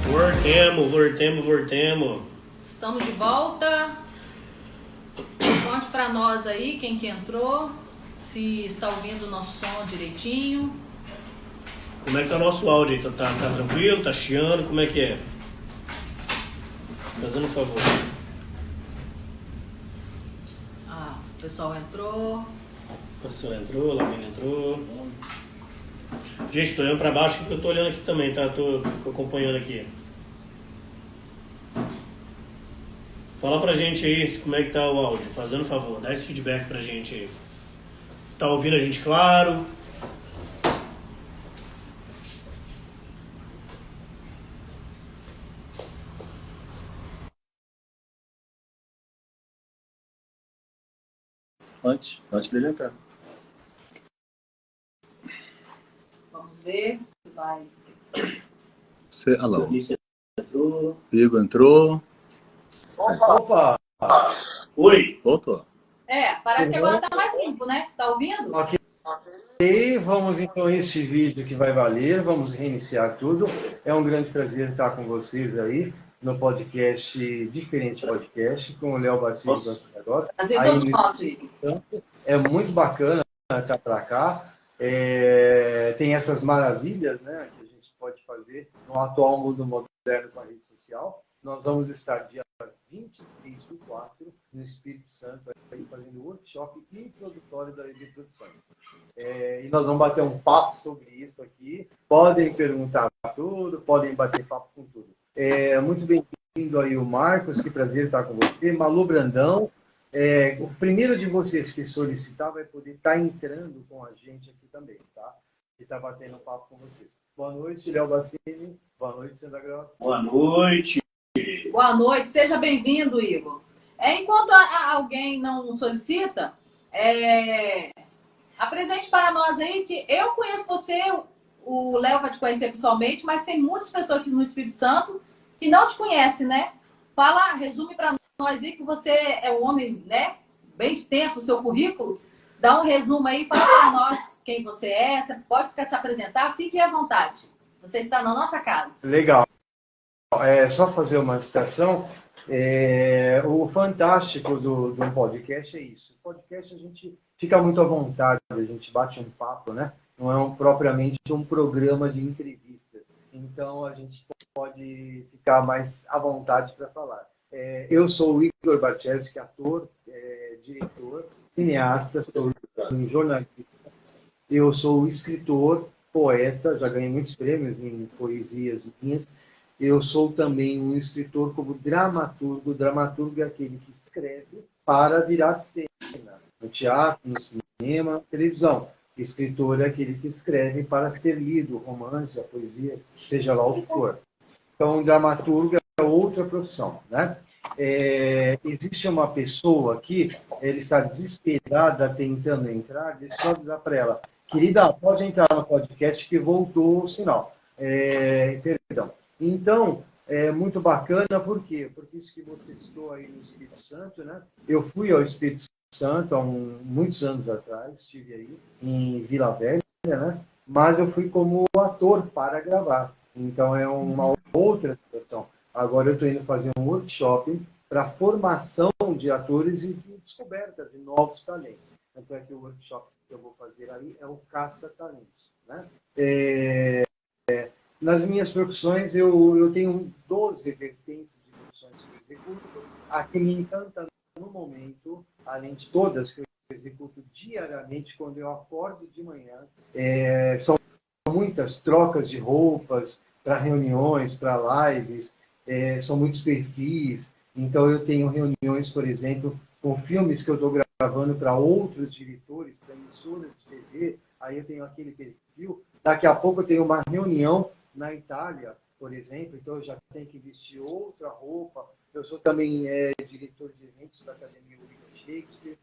Voltemos. Estamos de volta. Conte para nós aí quem que entrou, se está ouvindo o nosso som direitinho. Como é que tá o nosso áudio aí? Tá tranquilo? Tá chiando? Como é que é? Fazendo um favor. O pessoal entrou. A pessoa entrou, a Lavínia entrou. Gente, tô olhando pra baixo porque eu tô olhando aqui também, tá? Tô acompanhando aqui. Fala pra gente aí como é que tá o áudio, fazendo um favor, dá esse feedback pra gente aí. Tá ouvindo a gente claro? Antes dele entrar. Vamos ver se vai. Alô. Entrou. Igor entrou. Opa! Oi! Voltou. Parece que agora tá mais limpo, né? Tá ouvindo? Ok, vamos então a este vídeo que vai valer, vamos reiniciar tudo. É um grande prazer estar com vocês aí no podcast, diferente podcast, com o Léo Basílio do Negócio. Prazer todo nosso, isso. É muito bacana estar para cá. Tem essas maravilhas, né, que a gente pode fazer no atual mundo moderno com a rede social. Nós vamos estar dia 23/4 no Espírito Santo, aí, fazendo workshop introdutório da EB Produções. E nós vamos bater um papo sobre isso aqui. Podem perguntar tudo, podem bater papo com tudo. Muito bem-vindo aí o Marcos, que prazer estar com você. Malu Brandão. O primeiro de vocês que solicitar vai poder estar entrando com a gente aqui também, tá? E está batendo um papo com vocês. Boa noite, Léo Bassini. Boa noite, Sandra Grossa. Boa noite. Boa noite, seja bem-vindo, Igor. Enquanto alguém não solicita, apresente para nós aí, que eu conheço você, o Léo vai te conhecer pessoalmente, mas tem muitas pessoas aqui no Espírito Santo que não te conhecem, né? Resume para nós aí que você é um homem, né, bem extenso o seu currículo. Dá um resumo aí, fala para nós quem você é, você pode ficar se apresentar, fique à vontade. Você está na nossa casa. Legal. Só fazer uma citação. O fantástico do podcast é isso. O podcast a gente fica muito à vontade, a gente bate um papo, né? Não é propriamente um programa de entrevistas. Então a gente pode ficar mais à vontade para falar. Eu sou o Igor Bartchevski, ator, diretor, cineasta, sou um jornalista. Eu sou escritor, poeta, já ganhei muitos prêmios em poesias minhas. Eu sou também um escritor como dramaturgo. Dramaturgo é aquele que escreve para virar cena, no teatro, no cinema, na televisão. Escritor é aquele que escreve para ser lido, romance, a poesia, seja lá o que for. Então, dramaturgo é outra profissão, né? Existe uma pessoa aqui, ela está desesperada tentando entrar, deixa eu só avisar para ela, querida, pode entrar no podcast que voltou o sinal. Perdão. Então, é muito bacana, por quê? Porque isso que você citou aí no Espírito Santo, né? Eu fui ao Espírito Santo há muitos anos atrás, estive aí em Vila Velha, né? Mas eu fui como ator para gravar. Então, é uma outra situação. Agora eu estou indo fazer um workshop para formação de atores e de descoberta de novos talentos. Tanto é que o workshop que eu vou fazer aí é o Caça Talentos, né? Nas minhas profissões, eu tenho 12 vertentes de profissões que eu executo. A que me encanta no momento, além de todas que eu executo diariamente quando eu acordo de manhã, são muitas trocas de roupas para reuniões, para lives, são muitos perfis. Então, eu tenho reuniões, por exemplo, com filmes que eu estou gravando para outros diretores, para emissoras de TV. Aí eu tenho aquele perfil. Daqui a pouco eu tenho uma reunião na Itália, por exemplo, então eu já tenho que vestir outra roupa. Eu sou também diretor de eventos da Academia William Shakespeare.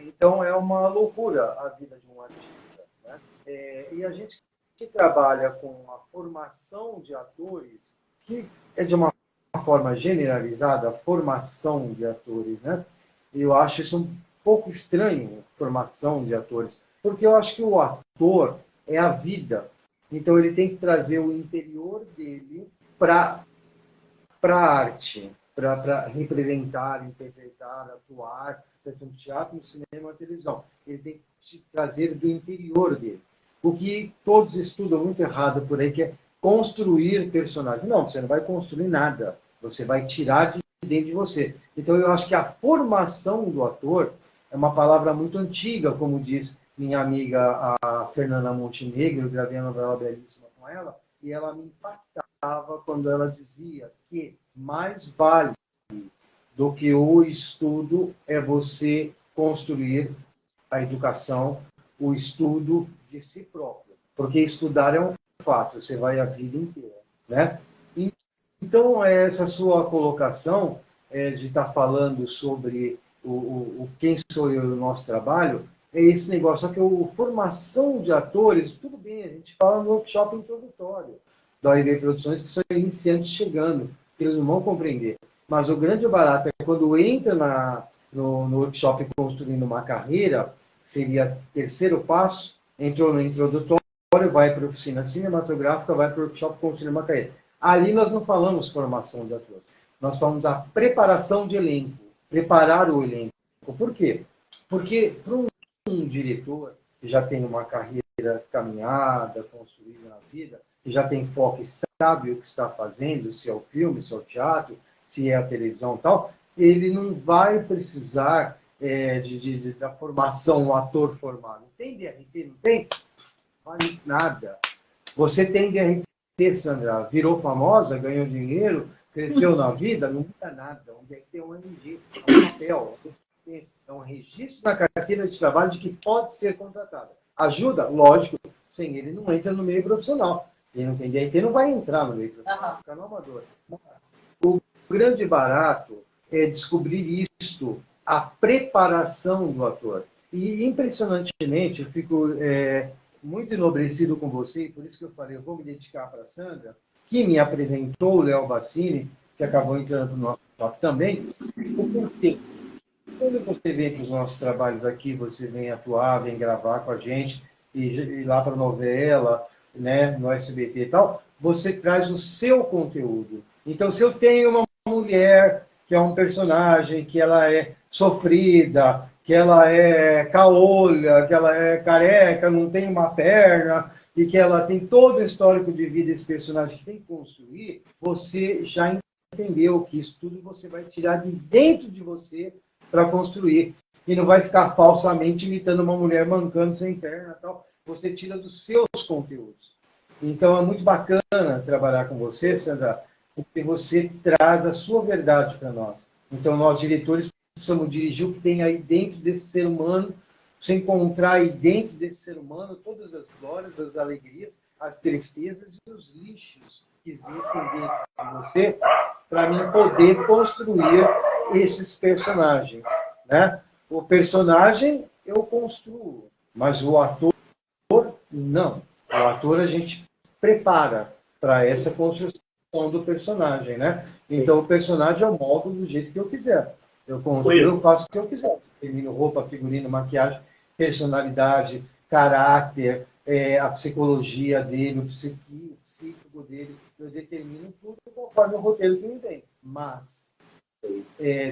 Então, é uma loucura a vida de um artista, né? E a gente que trabalha com a formação de atores, que é de uma forma generalizada, a formação de atores, né? Eu acho isso um pouco estranho, formação de atores, porque eu acho que o ator é a vida. Então, ele tem que trazer o interior dele para a arte, para representar, interpretar, atuar, tanto no teatro, no cinema, na televisão. Ele tem que se trazer do interior dele. O que todos estudam muito errado por aí, que é construir personagem. Não, você não vai construir nada. Você vai tirar de dentro de você. Então, eu acho que a formação do ator é uma palavra muito antiga, como diz minha amiga, a Fernanda Montenegro. Eu gravei uma novela belíssima com ela, e ela me impactava quando ela dizia que mais vale do que o estudo é você construir a educação, o estudo de si próprio. Porque estudar é um fato, você vai a vida inteira, né? Então, essa sua colocação de estar falando sobre o quem sou eu no nosso trabalho, é esse negócio. Só que a formação de atores, tudo bem, a gente fala no workshop introdutório da OIV Produções, que são iniciantes chegando, que eles não vão compreender. Mas o grande barato é quando entra no workshop construindo uma carreira, seria terceiro passo, entrou no introdutório, vai para a oficina cinematográfica, vai para o workshop construindo uma carreira. Ali nós não falamos formação de ator. Nós falamos da preparação de elenco, preparar o elenco. Por quê? Porque para um diretor que já tem uma carreira caminhada, construída na vida, que já tem foco e sabe o que está fazendo, se é o filme, se é o teatro, se é a televisão e tal, ele não vai precisar da formação, um ator formado. Tem DRT? Não tem? Não vale nada. Você tem DRT, Sandra, virou famosa, ganhou dinheiro, cresceu na vida, não muda nada. Onde é que tem um MG? É um papel, é um registro na carteira de trabalho de que pode ser contratado. Ajuda? Lógico, sem ele não entra no meio profissional. Quem não tem DRT não vai entrar no meio profissional, fica no amador. Mas o grande barato é descobrir isto, a preparação do ator. E, impressionantemente, eu fico muito enobrecido com você, e por isso que eu falei, eu vou me dedicar para a Sandra, que me apresentou o Léo Bassini, que acabou entrando no nosso top também. O porquê? Quando você vem para os nossos trabalhos aqui, você vem atuar, vem gravar com a gente, e ir lá para a novela, né, no SBT e tal, você traz o seu conteúdo. Então, se eu tenho uma mulher que é um personagem, que ela é sofrida, que ela é caolha, que ela é careca, não tem uma perna, e que ela tem todo o histórico de vida desse personagem que tem que construir, você já entendeu que isso tudo você vai tirar de dentro de você para construir. E não vai ficar falsamente imitando uma mulher mancando sem perna e tal. Você tira dos seus conteúdos. Então, é muito bacana trabalhar com você, Sandra, porque você traz a sua verdade para nós. Então, nós, diretores, precisamos dirigir o que tem aí dentro desse ser humano, você encontrar aí dentro desse ser humano todas as glórias, as alegrias, as tristezas e os lixos que existem dentro de você, para mim poder construir esses personagens, né? O personagem eu construo, mas o ator não. O ator a gente prepara para essa construção do personagem, né? Então o personagem eu moldo do jeito que eu quiser. Eu construo, eu faço o que eu quiser. Termino roupa, figurino, maquiagem, personalidade, caráter, a psicologia dele, o psíquico dele. Eu determino tudo conforme o roteiro que me vem. Mas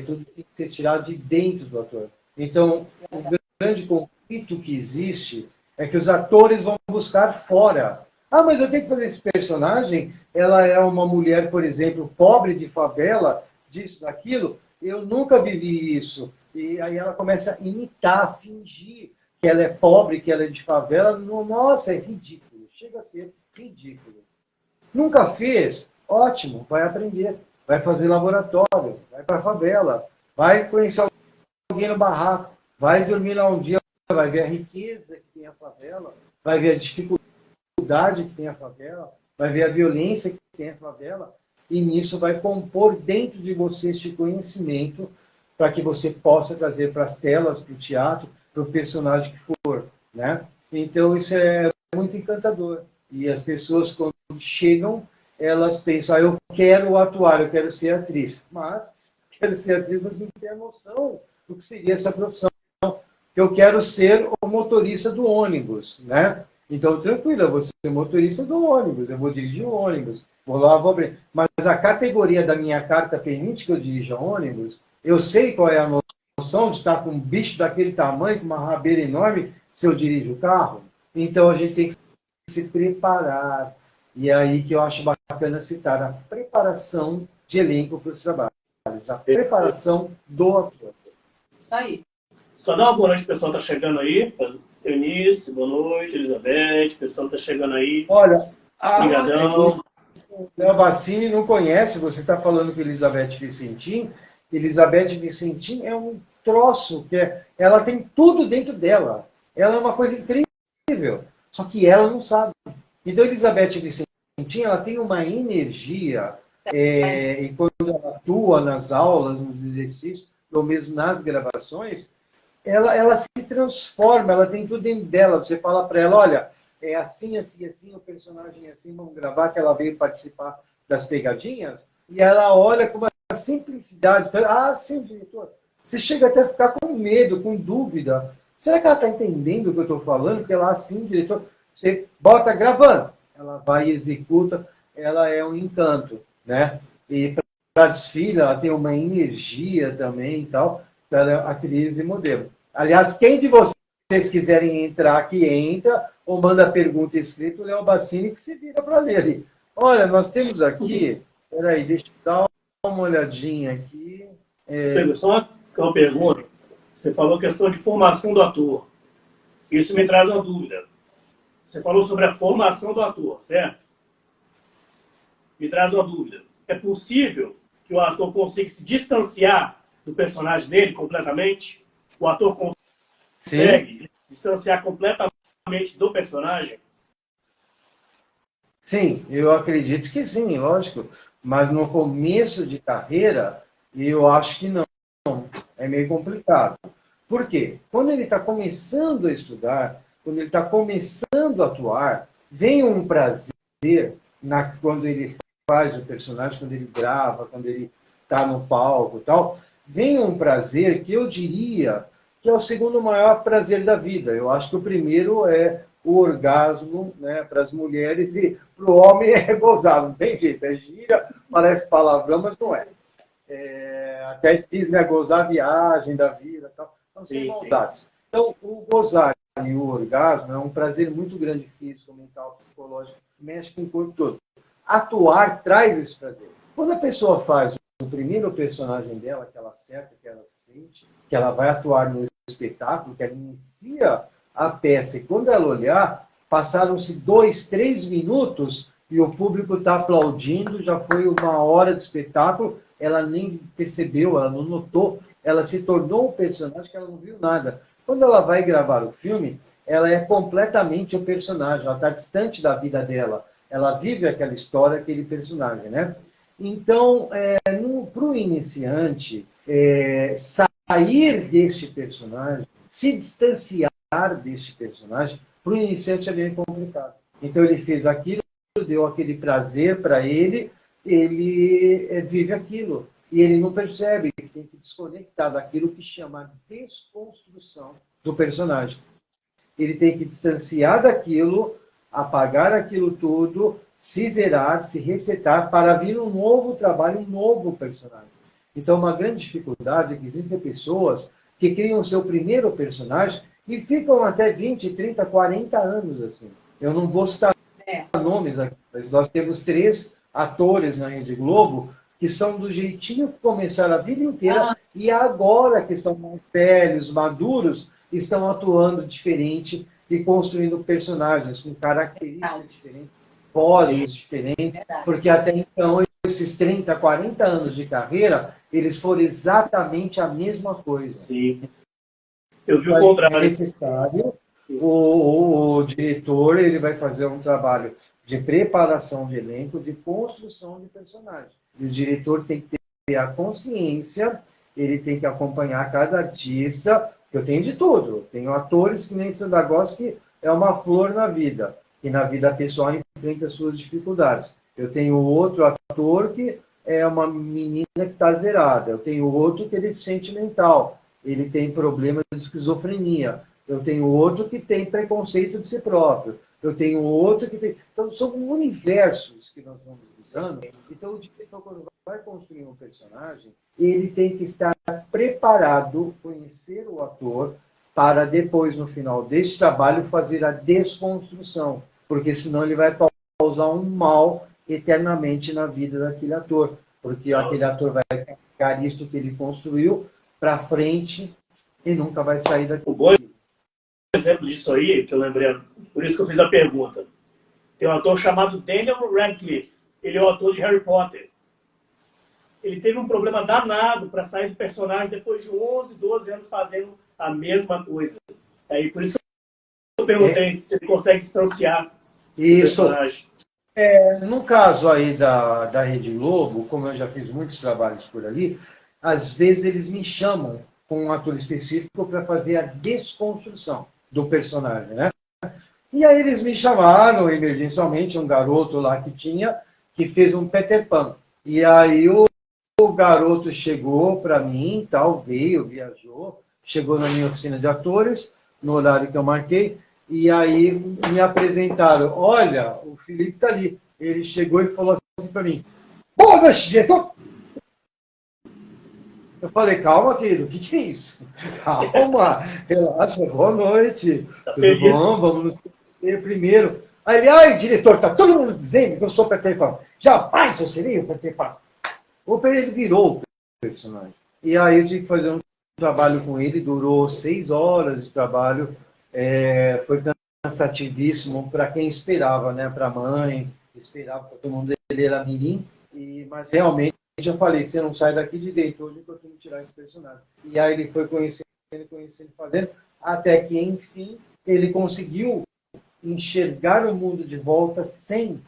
tudo tem que ser tirado de dentro do ator. Então, o grande conflito que existe é que os atores vão buscar fora. Ah, mas eu tenho que fazer esse personagem, ela é uma mulher, por exemplo, pobre de favela, disso, daquilo. Eu nunca vivi isso. E aí ela começa a imitar, fingir que ela é pobre, que ela é de favela. Nossa, é ridículo. Chega a ser ridículo. Nunca fez? Ótimo, vai aprender. Vai fazer laboratório, vai para a favela, vai conhecer alguém no barraco, vai dormir lá um dia, vai ver a riqueza que tem a favela, vai ver a dificuldade que tem a favela, vai ver a violência que tem a favela, e nisso vai compor dentro de você este conhecimento para que você possa trazer para as telas, para o teatro, para o personagem que for, né? Então isso é muito encantador. E as pessoas, quando chegam, elas pensam, eu quero atuar, eu quero ser atriz. Mas, quero ser atriz, mas não tem a noção do que seria essa profissão. Eu quero ser o motorista do ônibus, né? Então, tranquilo, eu vou ser motorista do ônibus, eu vou dirigir o ônibus. Vou lá, vou abrir. Mas a categoria da minha carta permite que eu dirija ônibus, eu sei qual é a noção de estar com um bicho daquele tamanho, com uma rabeira enorme, se eu dirijo o carro. Então a gente tem que se preparar. E é aí que eu acho bacana citar a preparação de elenco para os trabalhos, a preparação do ator. Isso aí. Só dá uma boa noite, o pessoal tá chegando aí. Eunice, boa noite, Elizabeth, o pessoal tá chegando aí. Olha, Obrigadão. O Léo Bassini não conhece, você está falando com Elizabeth Vicentim. Elizabeth Vicentim é um troço, ela tem tudo dentro dela. Ela é uma coisa incrível, só que ela não sabe. Então, Elizabeth Vicentim, ela tem uma energia, e quando ela atua nas aulas, nos exercícios, ou mesmo nas gravações, ela se transforma, ela tem tudo dentro dela. Você fala para ela, olha, é assim, assim, assim, o personagem é assim, vamos gravar, que ela veio participar das pegadinhas, e ela olha com uma simplicidade. Ah, sim, diretor. Você chega até a ficar com medo, com dúvida. Será que ela está entendendo o que eu estou falando? Porque ela, assim, diretor, você bota gravando, ela vai e executa, ela é um encanto, né? E para desfile, ela tem uma energia também e tal. Ela é atriz e modelo. Aliás, quem de vocês quiserem entrar aqui, entra, ou manda pergunta escrita, o Léo Bassini que se vira para ler ali. Olha, nós temos aqui, peraí, deixa eu dar uma olhadinha aqui. Só uma pergunta. Você falou questão de formação do ator. Isso me traz uma dúvida. Você falou sobre a formação do ator, certo? Me traz uma dúvida. É possível que o ator consiga se distanciar do personagem dele completamente? O ator consegue distanciar completamente do personagem? Sim, eu acredito que sim, lógico. Mas no começo de carreira, eu acho que não. É meio complicado. Por quê? Quando ele está começando a estudar, quando ele está começando a atuar, vem um prazer quando ele faz o personagem, quando ele grava, quando ele está no palco e tal, vem um prazer que eu diria que é o segundo maior prazer da vida. Eu acho que o primeiro é o orgasmo, né, para as mulheres, e para o homem é gozar, não tem jeito, é gira, parece palavrão, mas não é. Até diz, né, gozar a viagem da vida e tal. Então, sem maldades. Então, o gozar e o orgasmo é um prazer muito grande, físico, mental, psicológico, mexe com o corpo todo. Atuar traz esse prazer. Quando a pessoa faz o primeiro personagem dela, que ela acerta, que ela sente, que ela vai atuar no espetáculo, que ela inicia a peça, e quando ela olhar, passaram-se 2, 3 minutos e o público está aplaudindo, já foi 1 hora de espetáculo, ela nem percebeu, ela não notou, ela se tornou um personagem que ela não viu nada. Quando ela vai gravar o filme, ela é completamente o personagem, ela está distante da vida dela, ela vive aquela história, aquele personagem, né? Então, para o iniciante, sair deste personagem, se distanciar deste personagem, para o iniciante é bem complicado. Então, ele fez aquilo, deu aquele prazer para ele vive aquilo. E ele não percebe, ele tem que desconectar daquilo que chama desconstrução do personagem. Ele tem que distanciar daquilo, apagar aquilo tudo, se zerar, se resetar, para vir um novo trabalho, um novo personagem. Então, uma grande dificuldade é que existem pessoas que criam o seu primeiro personagem e ficam até 20, 30, 40 anos assim. Eu não vou citar nomes aqui, mas nós temos 3 atores na Rede Globo que são do jeitinho que começaram a vida inteira e agora que estão mais velhos, maduros, estão atuando diferente e construindo personagens com características diferentes, vozes diferentes, porque até então, esses 30, 40 anos de carreira, eles foram exatamente a mesma coisa. Sim. Eu vi o contrário. É necessário, o diretor ele vai fazer um trabalho de preparação de elenco, de construção de personagem. E o diretor tem que ter a consciência, ele tem que acompanhar cada artista, que eu tenho de tudo. Eu tenho atores que nem Sandra Góes, que é uma flor na vida, e na vida pessoal enfrenta suas dificuldades. Eu tenho outro ator que é uma menina que está zerada. Eu tenho outro que é deficiente mental. Ele tem problemas de esquizofrenia. Eu tenho outro que tem preconceito de si próprio. Eu tenho outro que tem... Então, são universos que nós vamos anos. Então, o diretor, quando vai construir um personagem, ele tem que estar preparado, conhecer o ator, para depois, no final desse trabalho, fazer a desconstrução. Porque senão ele vai causar um mal eternamente na vida daquele ator. Porque aquele ator vai carregar isso que ele construiu para frente e nunca vai sair daqui. O bom exemplo disso aí, que eu lembrei, por isso que eu fiz a pergunta. Tem um ator chamado Daniel Radcliffe. Ele é o ator de Harry Potter. Ele teve um problema danado para sair do personagem depois de 11, 12 anos fazendo a mesma coisa. Aí, por isso que eu perguntei se ele consegue distanciar o personagem. No caso aí da Rede Globo, como eu já fiz muitos trabalhos por ali, às vezes eles me chamam com um ator específico para fazer a desconstrução do personagem, né? E aí eles me chamaram emergencialmente, um garoto lá que fez um Peter Pan. E aí o garoto chegou para mim, viajou, chegou na minha oficina de atores, no horário que eu marquei, e aí me apresentaram, olha, o Felipe está ali. Ele chegou e falou assim para mim, boa noite, diretor! Eu falei, calma, querido, o que é isso? Calma, relaxa, boa noite. Tá Tudo feliz? bom? Vamos nos conhecer primeiro. Aí ele, ai, diretor, tá todo mundo dizendo que eu sou Peter Pan. Jamais eu seria o Peter Pan. Ele virou o personagem. E aí eu tive que fazer um trabalho com ele, durou 6 horas de trabalho. Foi cansativíssimo para quem esperava, né? Para a mãe, esperava, para todo mundo, ele era mirim. Mas realmente, eu falei, você não sai daqui de dentro, hoje eu tenho que tirar esse personagem. E aí ele foi conhecendo, fazendo, até que, enfim, ele conseguiu enxergar o mundo de volta sem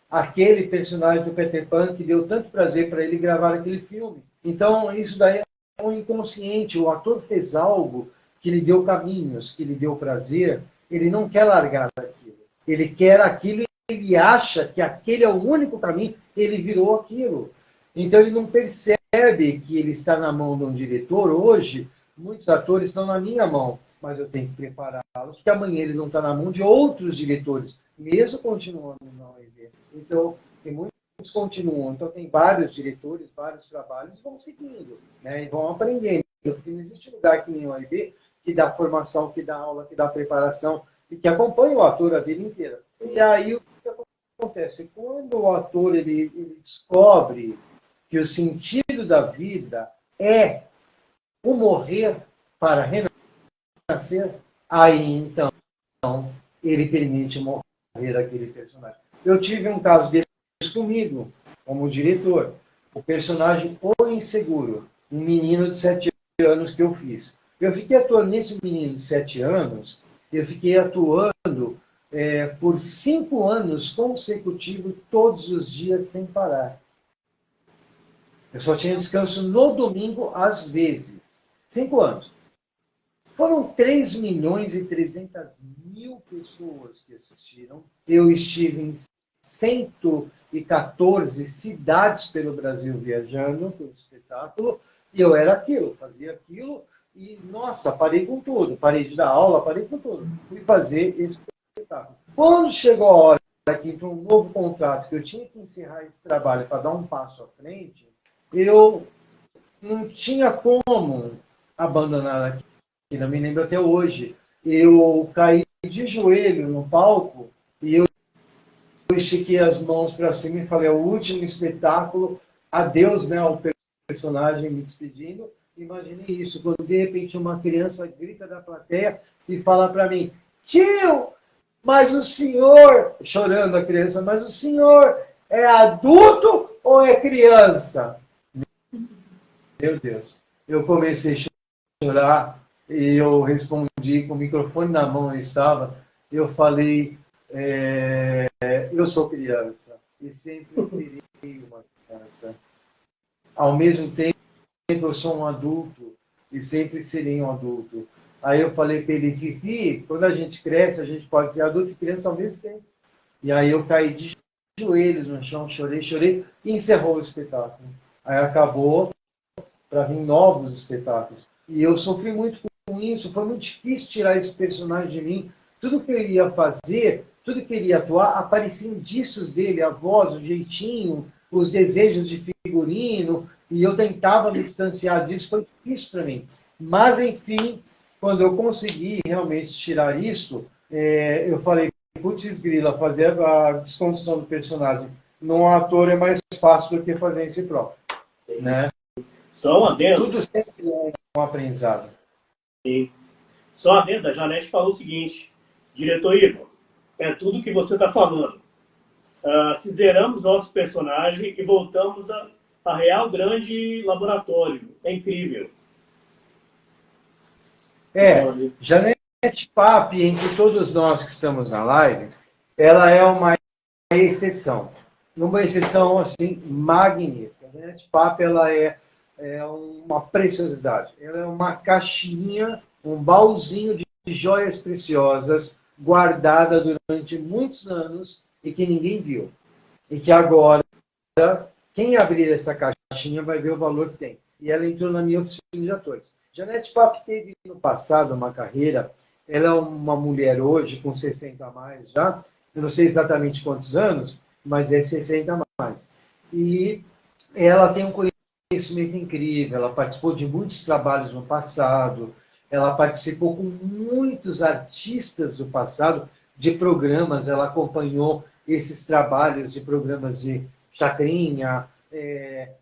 aquele personagem do Peter Pan que deu tanto prazer para ele gravar aquele filme. Então, isso daí é um inconsciente. O ator fez algo que lhe deu caminhos, que lhe deu prazer. Ele não quer largar aquilo. Ele quer aquilo e ele acha que aquele é o único caminho. Ele virou aquilo. Então, ele não percebe que ele está na mão de um diretor. Hoje, muitos atores estão na minha mão, mas eu tenho que prepará-los, porque amanhã ele não está na mão de outros diretores, mesmo continuando na OIB. Então, tem muitos continuam. Então, tem vários diretores, vários trabalhos, e vão seguindo, né? E vão aprendendo. Porque não existe lugar que nem o OIB que dá formação, que dá aula, que dá preparação, e que acompanha o ator a vida inteira. E aí, o que acontece? Quando o ator ele descobre que o sentido da vida é o morrer para renascer, aí, então, ele permite morrer aquele personagem. Eu tive um caso desse comigo, como diretor. O personagem O Inseguro, um menino de 7 anos que eu fiz. Eu fiquei atuando nesse menino de 7 anos, eu fiquei atuando por 5 anos consecutivos, todos os dias, sem parar. Eu só tinha descanso no domingo, às vezes. 5 anos. Foram 3.300.000 pessoas que assistiram. Eu estive em 114 cidades pelo Brasil viajando pelo espetáculo. E eu era aquilo, fazia aquilo. E, nossa, parei com tudo. Parei de dar aula, parei com tudo. Fui fazer esse espetáculo. Quando chegou a hora que entrou um novo contrato, que eu tinha que encerrar esse trabalho para dar um passo à frente, eu não tinha como abandonar aquilo. Eu me lembro até hoje. Eu caí de joelho no palco e eu estiquei as mãos para cima e falei, é o último espetáculo, adeus, né, ao personagem me despedindo. Imagine isso, quando de repente uma criança grita da plateia e fala para mim, tio, mas o senhor, chorando a criança, mas o senhor é adulto ou é criança? Meu Deus, eu comecei a chorar e eu respondi com o microfone na mão, eu falei, eu sou criança e sempre serei uma criança. Ao mesmo tempo, eu sou um adulto e sempre serei um adulto. Aí eu falei para ele, Fifi, quando a gente cresce, a gente pode ser adulto e criança ao mesmo tempo. E aí eu caí de joelhos no chão, chorei e encerrou o espetáculo. Aí acabou para vir novos espetáculos. E eu sofri muito com isso, foi muito difícil tirar esse personagem de mim. Tudo que eu ia fazer tudo que ele ia atuar, apareciam indícios dele, a voz, o jeitinho, os desejos de figurino, e eu tentava me distanciar disso, foi difícil para mim. Mas, enfim, quando eu consegui realmente tirar isso, eu falei, putz grila, fazer a desconstrução do personagem num ator é mais fácil do que fazer em si próprio. Né? Só um adendo. Tudo sempre é um aprendizado. Sim. Só um adendo, a Janete falou o seguinte, diretor Igor, é tudo o que você está falando. Se zeramos nosso personagem e voltamos a real grande laboratório. É incrível. Janete Papp, entre todos nós que estamos na live, ela é uma exceção. Uma exceção, assim, magnífica. A Janete Papp, ela é uma preciosidade. Ela é uma caixinha, um baúzinho de joias preciosas, guardada durante muitos anos e que ninguém viu. E que agora, quem abrir essa caixinha vai ver o valor que tem. E ela entrou na minha oficina de atores. Janete Papp teve no passado uma carreira, ela é uma mulher hoje com 60 a mais já, eu não sei exatamente quantos anos, mas é 60 a mais. E ela tem um conhecimento incrível, ela participou de muitos trabalhos no passado, ela participou com muitos artistas do passado de programas, ela acompanhou esses trabalhos de programas de Chacrinha,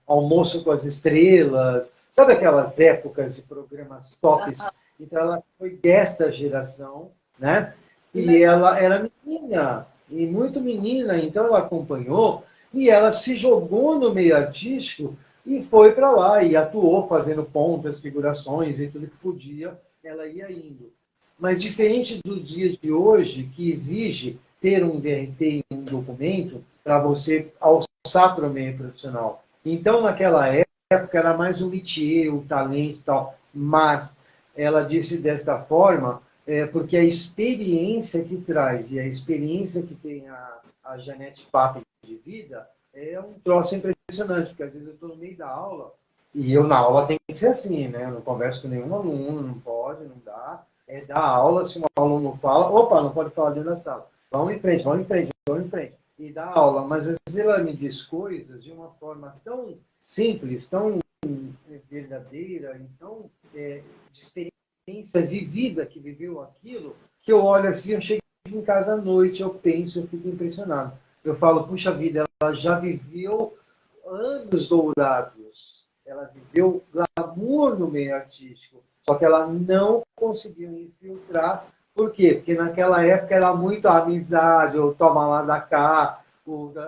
Almoço com as Estrelas, sabe aquelas épocas de programas tops? Então ela foi desta geração, né? E ela era menina, e muito menina, então ela acompanhou, e ela se jogou no meio artístico e foi para lá, e atuou fazendo pontas, figurações, e tudo que podia, ela ia indo. Mas diferente dos dias de hoje, que exige ter um DRT em um documento para você alçar para o meio profissional. Então, naquela época, era mais um métier, um talento e tal, mas ela disse desta forma, porque a experiência que traz e a experiência que tem a Janete Papp de vida é um troço impressionante, porque às vezes eu estou no meio da aula e eu na aula tem que ser assim, né? Eu não converso com nenhum aluno, não pode, não dá. É dar aula, se um aluno fala, opa, não pode falar dentro da sala. Vamos em frente, vamos em frente, vamos em frente. E dá aula, mas às vezes ela me diz coisas de uma forma tão simples, tão verdadeira, então de experiência vivida, que viveu aquilo, que eu olho assim, eu chego em casa à noite, eu penso, eu fico impressionado. Eu falo, puxa vida, ela já viveu anos dourados, ela viveu glamour no meio artístico, só que ela não conseguiu infiltrar. Por quê? Porque naquela época era muito a amizade, ou toma lá da cá.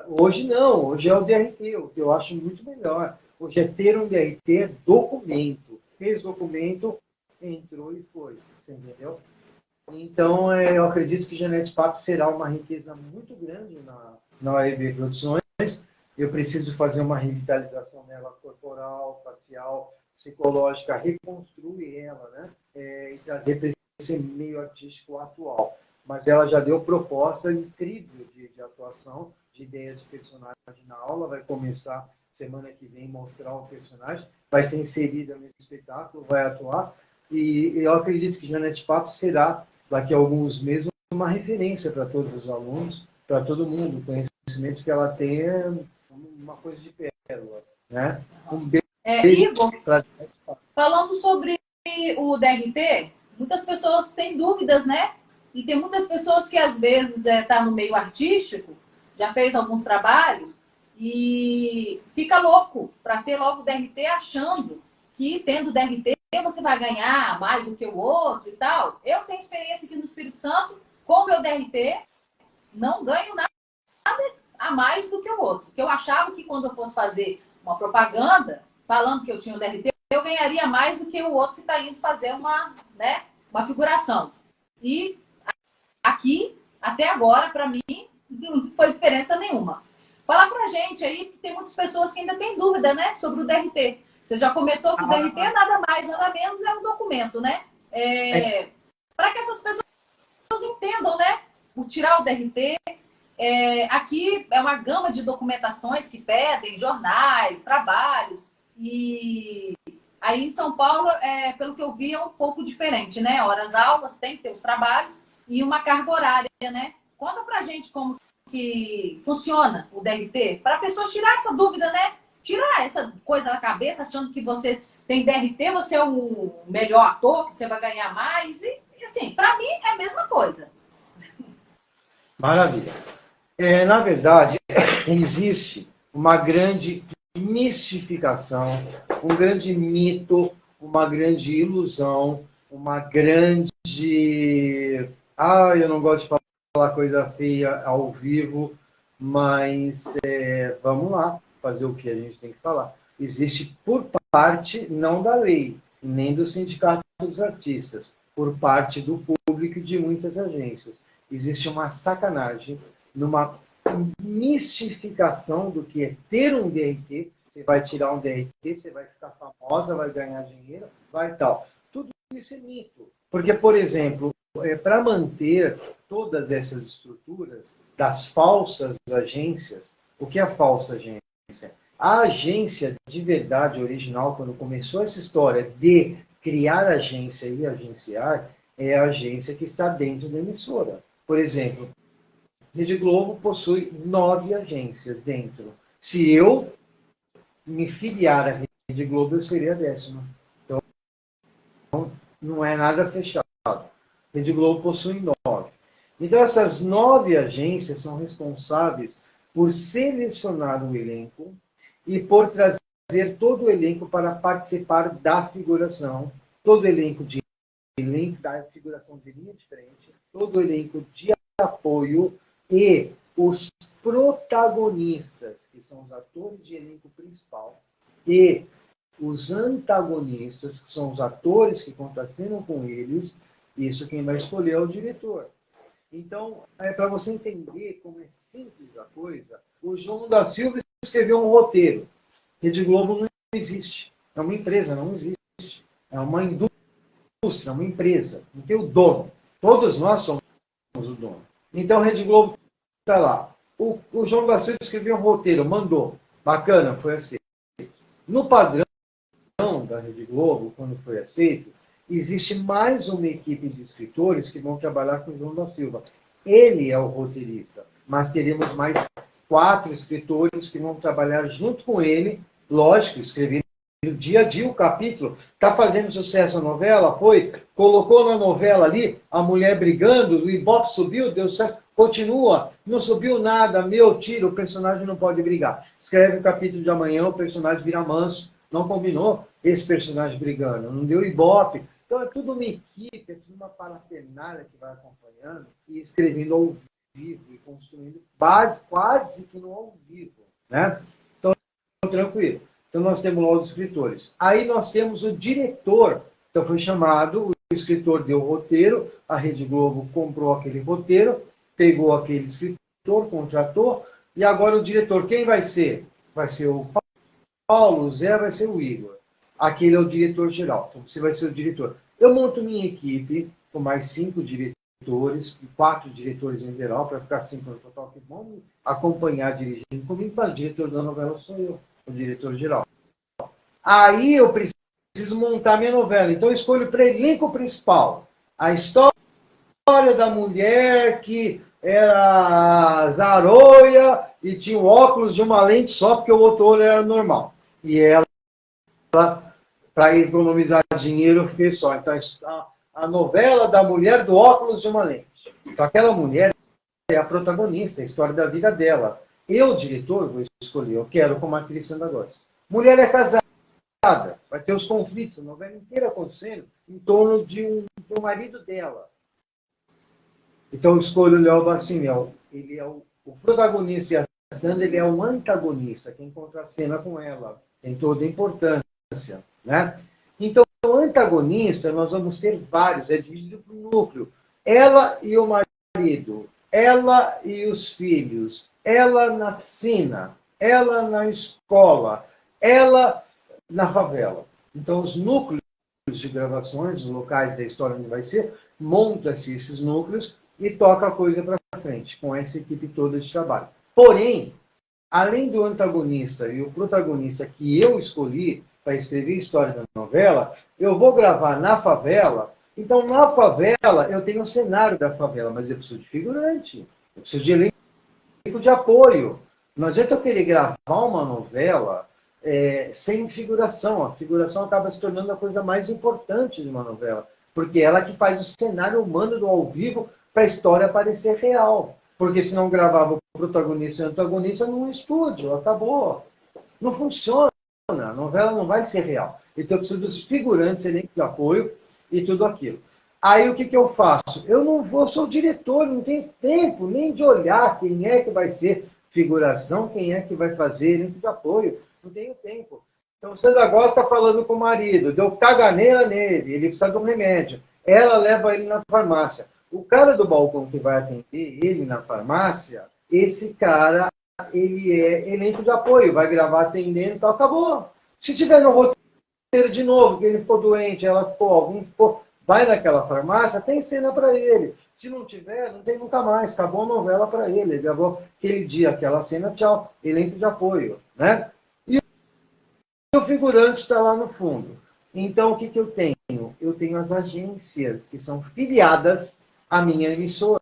Hoje não, hoje é o DRT, o que eu acho muito melhor. Hoje é ter um DRT documento. Fez documento, entrou e foi. Você entendeu? Então, eu acredito que Janete Papp será uma riqueza muito grande na OEB Produções. Eu preciso fazer uma revitalização nela corporal, facial, psicológica, reconstruir ela, né? E trazer para esse meio artístico atual. Mas ela já deu proposta incrível de atuação, de ideia de personagem na aula, vai começar semana que vem mostrar o personagem, vai ser inserida no espetáculo, vai atuar, e eu acredito que Janete Papp será, daqui a alguns meses, uma referência para todos os alunos, para todo mundo. O conhecimento que ela tem é uma coisa de pérola, né? Um beijo Igor, pra... falando sobre o DRT, muitas pessoas têm dúvidas, né? E tem muitas pessoas que às vezes tá no meio artístico, já fez alguns trabalhos e fica louco para ter logo o DRT, achando que tendo DRT você vai ganhar mais do que o outro e tal. Eu tenho experiência aqui no Espírito Santo, com o meu DRT, não ganho nada a mais do que o outro. Porque eu achava que quando eu fosse fazer uma propaganda, falando que eu tinha o DRT, eu ganharia mais do que o outro que está indo fazer uma figuração. E aqui, até agora, para mim, não foi diferença nenhuma. Fala pra gente aí, que tem muitas pessoas que ainda têm dúvida, né, sobre o DRT. Você já comentou que o DRT é nada mais, nada menos, é um documento, né? Para que essas pessoas entendam, né? Por tirar o DRT. Aqui é uma gama de documentações que pedem, jornais, trabalhos. E aí em São Paulo, pelo que eu vi, é um pouco diferente, né? Horas aulas, tem que ter os trabalhos e uma carga horária, né? conta pra gente como que funciona o DRT, para a pessoa tirar essa dúvida, né? Tirar essa coisa da cabeça, achando que você tem DRT, você é o melhor ator, que você vai ganhar mais. E assim, para mim é a mesma coisa. Maravilha. Na verdade, existe uma grande mistificação, um grande mito, uma grande ilusão, uma grande... eu não gosto de falar coisa feia ao vivo, mas vamos lá, fazer o que a gente tem que falar. Existe por parte, não da lei, nem do Sindicato dos Artistas, por parte do público e de muitas agências. Existe uma sacanagem, numa mistificação do que é ter um DRT. Você vai tirar um DRT, você vai ficar famosa, vai ganhar dinheiro, vai tal. Tudo isso é mito. Porque, por exemplo, para manter todas essas estruturas das falsas agências, o que é a falsa agência? A agência de verdade original, quando começou essa história de criar agência e agenciar, é a agência que está dentro da emissora. Por exemplo, Rede Globo possui 9 agências dentro. Se eu me filiar à Rede Globo, eu seria a 10ª. Então, não é nada fechado. Rede Globo possui 9. Então, essas 9 agências são responsáveis por selecionar o elenco e por trazer todo o elenco para participar da figuração, todo o elenco da figuração de linha de frente, todo o elenco de apoio e os protagonistas, que são os atores de elenco principal, e os antagonistas, que são os atores que contracenam com eles. Isso quem vai escolher é o diretor. Então, para você entender como é simples a coisa, o João da Silva escreveu um roteiro. Rede Globo não existe. É uma empresa, não existe. É uma indústria, uma empresa. Não tem o dono. Todos nós somos o dono. Então, Rede Globo está lá. O João da Silva escreveu um roteiro, mandou. Bacana, foi aceito. No padrão da Rede Globo, quando foi aceito, existe mais uma equipe de escritores que vão trabalhar com o João da Silva. Ele é o roteirista, mas teremos mais 4 escritores que vão trabalhar junto com ele, lógico, escrevendo dia a dia o capítulo. Está fazendo sucesso a novela? Foi. Colocou na novela ali a mulher brigando, o Ibope subiu, deu sucesso. Continua, não subiu nada, meu tiro, o personagem não pode brigar. Escreve o capítulo de amanhã, o personagem vira manso. Não combinou esse personagem brigando, não deu Ibope. Então é tudo uma equipe, é tudo uma parafernália que vai acompanhando e escrevendo ao vivo e construindo base quase que no ao vivo, né? Então, tranquilo. Então nós temos lá os escritores. Aí nós temos o diretor. Então foi chamado, o escritor deu o roteiro, a Rede Globo comprou aquele roteiro, pegou aquele escritor, contratou, e agora o diretor, quem vai ser? Vai ser o Paulo, o Zé, vai ser o Igor. Aquele é o diretor-geral. Então você vai ser o diretor. Eu monto minha equipe com mais 5 diretores, e 4 diretores em geral, para ficar 5 no total, que vão me acompanhar dirigindo comigo, mas o diretor da novela sou eu, o diretor-geral. Aí eu preciso montar minha novela. Então eu escolho para elenco principal a história da mulher que era zaroia e tinha o óculos de uma lente só, porque o outro olho era normal. E ela, para economizar dinheiro, fez só. Então, a novela da mulher do óculos de uma lente. Então, aquela mulher é a protagonista, a história da vida dela. Eu, diretor, vou escolher. Eu quero como atriz Sandra Góes. Mulher é casada. Vai ter os conflitos, a novela inteira acontecendo em torno de um marido dela. Então, eu escolho o Léo Bassinel. Ele é o protagonista e a Sandra, ele é o antagonista, quem contracena com ela. Tem toda a importância, né? Então, o antagonista, nós vamos ter vários, é dividido por núcleo. Ela e o marido, ela e os filhos, ela na piscina, ela na escola, ela na favela. Então, os núcleos de gravações, os locais da história onde vai ser, monta-se esses núcleos e toca a coisa para frente, com essa equipe toda de trabalho. Porém, além do antagonista e o protagonista que eu escolhi para escrever a história da novela, eu vou gravar na favela. Então, na favela, eu tenho o cenário da favela, mas eu preciso de figurante. Eu preciso de elenco de apoio. Não adianta eu querer gravar uma novela sem figuração. A figuração acaba se tornando a coisa mais importante de uma novela, porque ela que faz o cenário humano do ao vivo para a história parecer real. Porque se não gravava o protagonista e o antagonista num estúdio, acabou. Não funciona. A novela não vai ser real. Então eu preciso dos figurantes, elenco de apoio e tudo aquilo. Aí o que eu faço? Eu não vou, sou diretor, não tenho tempo nem de olhar quem é que vai ser figuração, quem é que vai fazer elenco de apoio. Não tenho tempo. Então o Sandra Góes está falando com o marido, deu caganeira nele, ele precisa de um remédio. Ela leva ele na farmácia. O cara do balcão que vai atender ele na farmácia, esse cara, ele é elenco de apoio, vai gravar atendendo e tal, acabou. Se tiver no roteiro de novo, que ele ficou doente, ela ficou, alguém ficou, vai naquela farmácia, tem cena para ele. Se não tiver, não tem nunca mais, acabou a novela para ele. Ele gravou aquele dia, aquela cena, tchau, elenco de apoio, né? E o figurante está lá no fundo. Então, o que eu tenho? Eu tenho as agências que são filiadas à minha emissora.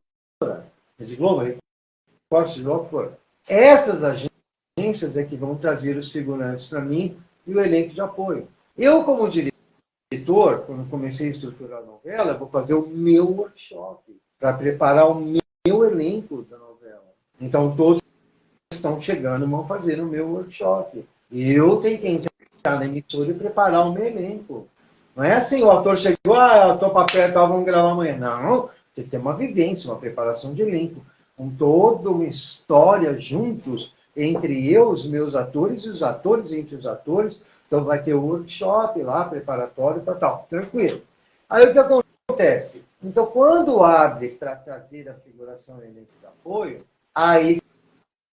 Rede Globo, Record, de logo for. Essas agências é que vão trazer os figurantes para mim e o elenco de apoio. Eu, como diretor, quando comecei a estruturar a novela, vou fazer o meu workshop para preparar o meu elenco da novela. Então, todos que estão chegando vão fazer o meu workshop. Eu tenho que entrar na emissora e preparar o meu elenco. Não é assim, o ator chegou, eu estou para perto, vamos gravar amanhã. Não, tem que ter uma vivência, uma preparação de elenco, com toda uma história juntos, entre eu, os meus atores, e os atores entre os atores. Então vai ter o workshop lá, preparatório, tal, tranquilo. Aí o que acontece? Então, quando abre para trazer a figuração e elenco de apoio, aí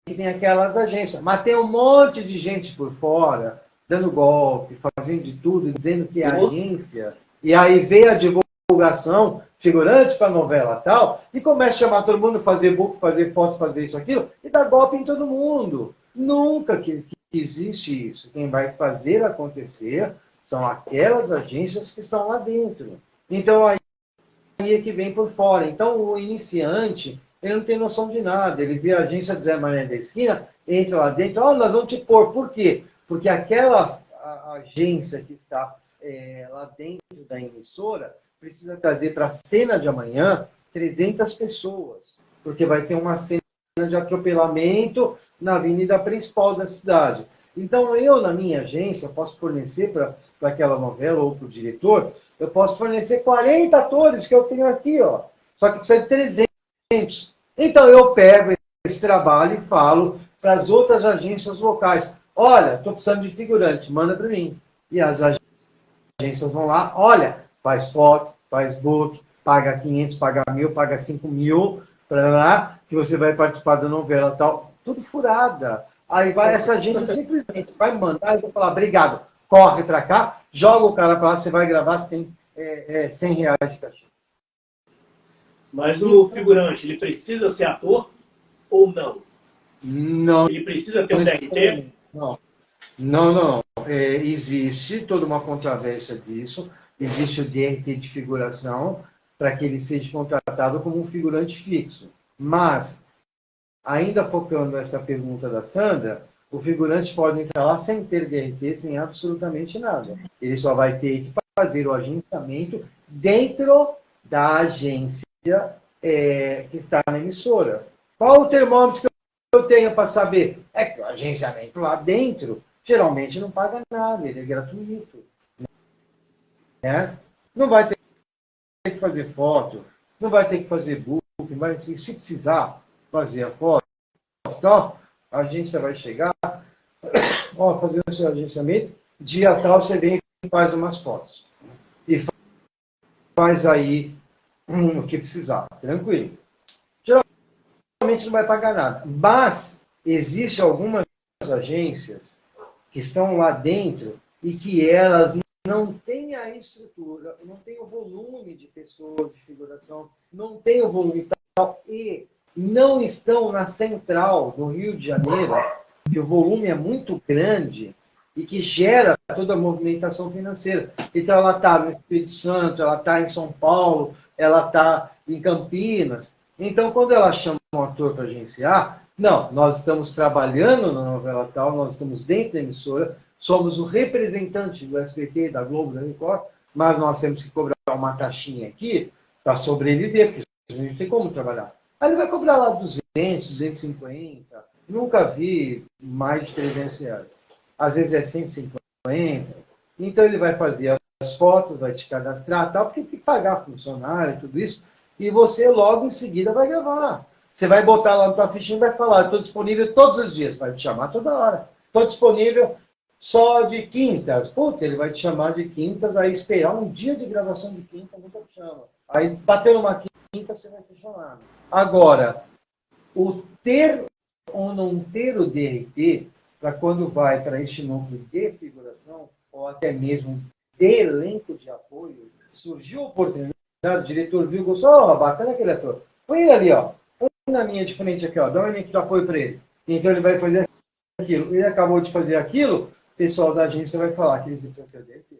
tem aquelas agências. Mas tem um monte de gente por fora, dando golpe, fazendo de tudo, dizendo que é agência. E aí vem a divulgação, figurante para novela tal, e começa a chamar todo mundo, fazer book, fazer foto, fazer isso, aquilo, e dá golpe em todo mundo. Nunca que existe isso. Quem vai fazer acontecer são aquelas agências que estão lá dentro. Então, aí é que vem por fora. Então, o iniciante, ele não tem noção de nada. Ele vê a agência de Zé Mané da esquina, entra lá dentro, nós vamos te pôr. Por quê? Porque aquela agência que está lá dentro da emissora precisa trazer para a cena de amanhã 300 pessoas. Porque vai ter uma cena de atropelamento na avenida principal da cidade. Então, eu, na minha agência, posso fornecer para aquela novela ou para o diretor, eu posso fornecer 40 atores que eu tenho aqui, ó. Só que precisa de 300. Então, eu pego esse trabalho e falo para as outras agências locais. Olha, estou precisando de figurante, manda para mim. E as agências vão lá, olha, faz foto, faz book, paga 500, paga 1.000, paga 5.000, para lá, que você vai participar da novela tal. Tudo furada. Aí vai essa agência simplesmente vai mandar e vai falar, obrigado, corre para cá, joga o cara para lá, você vai gravar, você tem R$100 de cachê. Mas o figurante, ele precisa ser ator ou não? Não. Ele precisa ter um DRT? Não. Existe toda uma controvérsia disso. Existe o DRT de figuração para que ele seja contratado como um figurante fixo. Mas, ainda focando essa pergunta da Sandra, o figurante pode entrar lá sem ter DRT, sem absolutamente nada. Ele só vai ter que fazer o agenciamento dentro da agência que está na emissora. Qual o termômetro que eu tenho para saber? É que o agenciamento lá dentro geralmente não paga nada, ele é gratuito. Né? Não vai ter que fazer foto, não vai ter que fazer book, se precisar fazer a foto, tal, a agência vai chegar, fazer o seu agenciamento, dia tal você vem e faz umas fotos. E faz aí o que precisar, tranquilo. Geralmente não vai pagar nada, mas existem algumas agências que estão lá dentro e que elas não têm a estrutura, não têm o volume de pessoas de figuração, não têm o volume tal, e não estão na central do Rio de Janeiro, que o volume é muito grande e que gera toda a movimentação financeira. Então ela está no Espírito Santo, ela está em São Paulo, ela está em Campinas. Então, quando ela chama um ator para agenciar, não, nós estamos trabalhando na novela tal, nós estamos dentro da emissora, somos o representante do SBT, da Globo, da Record, mas nós temos que cobrar uma taxinha aqui para sobreviver, porque a gente tem como trabalhar. Aí ele vai cobrar lá 200, 250, nunca vi mais de 300 reais. Às vezes é 150. Então ele vai fazer as fotos, vai te cadastrar, tal, porque tem que pagar funcionário, tudo isso, e você logo em seguida vai gravar. Você vai botar lá no tua fichinha e vai falar, estou disponível todos os dias, vai te chamar toda hora. Estou disponível só de quintas. Puta, ele vai te chamar de quintas, aí esperar um dia de gravação de quinta, nunca te chama. Aí bateu uma quinta, você vai ser chamado. Agora, o ter ou não ter o DRT, para quando vai para este núcleo de figuração, ou até mesmo de elenco de apoio, surgiu a oportunidade, o diretor viu, gostou, ó, bacana aquele ator. Põe ele ali, ó. Põe na minha de frente aqui, ó. Dá um elenco de apoio para ele. Então ele vai fazer aquilo. Ele acabou de fazer aquilo, o pessoal da agência vai falar que ele precisa ter o DRT.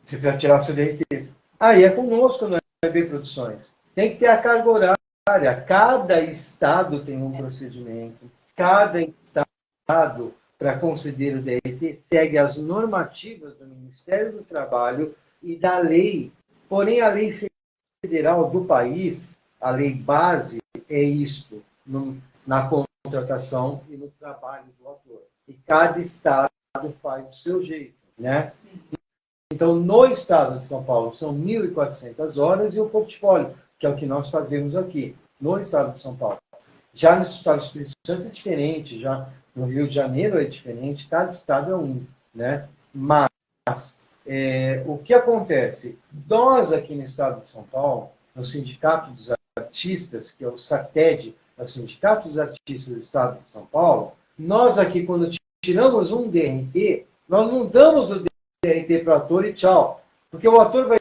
Você precisa tirar o seu DRT. Aí é conosco no EB Produções. Tem que ter a carga horária. Cada estado tem um procedimento. Cada estado, para conceder o DRT, segue as normativas do Ministério do Trabalho e da lei. Porém, a lei federal do país, a lei base, é isto, na contratação e no trabalho do ator. E cada estado faz do seu jeito, né? Então, no estado de São Paulo, são 1.400 horas e o portfólio, que é o que nós fazemos aqui, no estado de São Paulo. Já no estado do Espírito Santo é diferente, já no Rio de Janeiro é diferente, cada estado é um, né? Mas, o que acontece? Nós aqui no estado de São Paulo, no Sindicato dos Artistas, que é o SATED, é o Sindicato dos Artistas do estado de São Paulo, nós aqui, quando tiramos um DRT, nós não damos o DRT para o ator e tchau. Porque o ator vai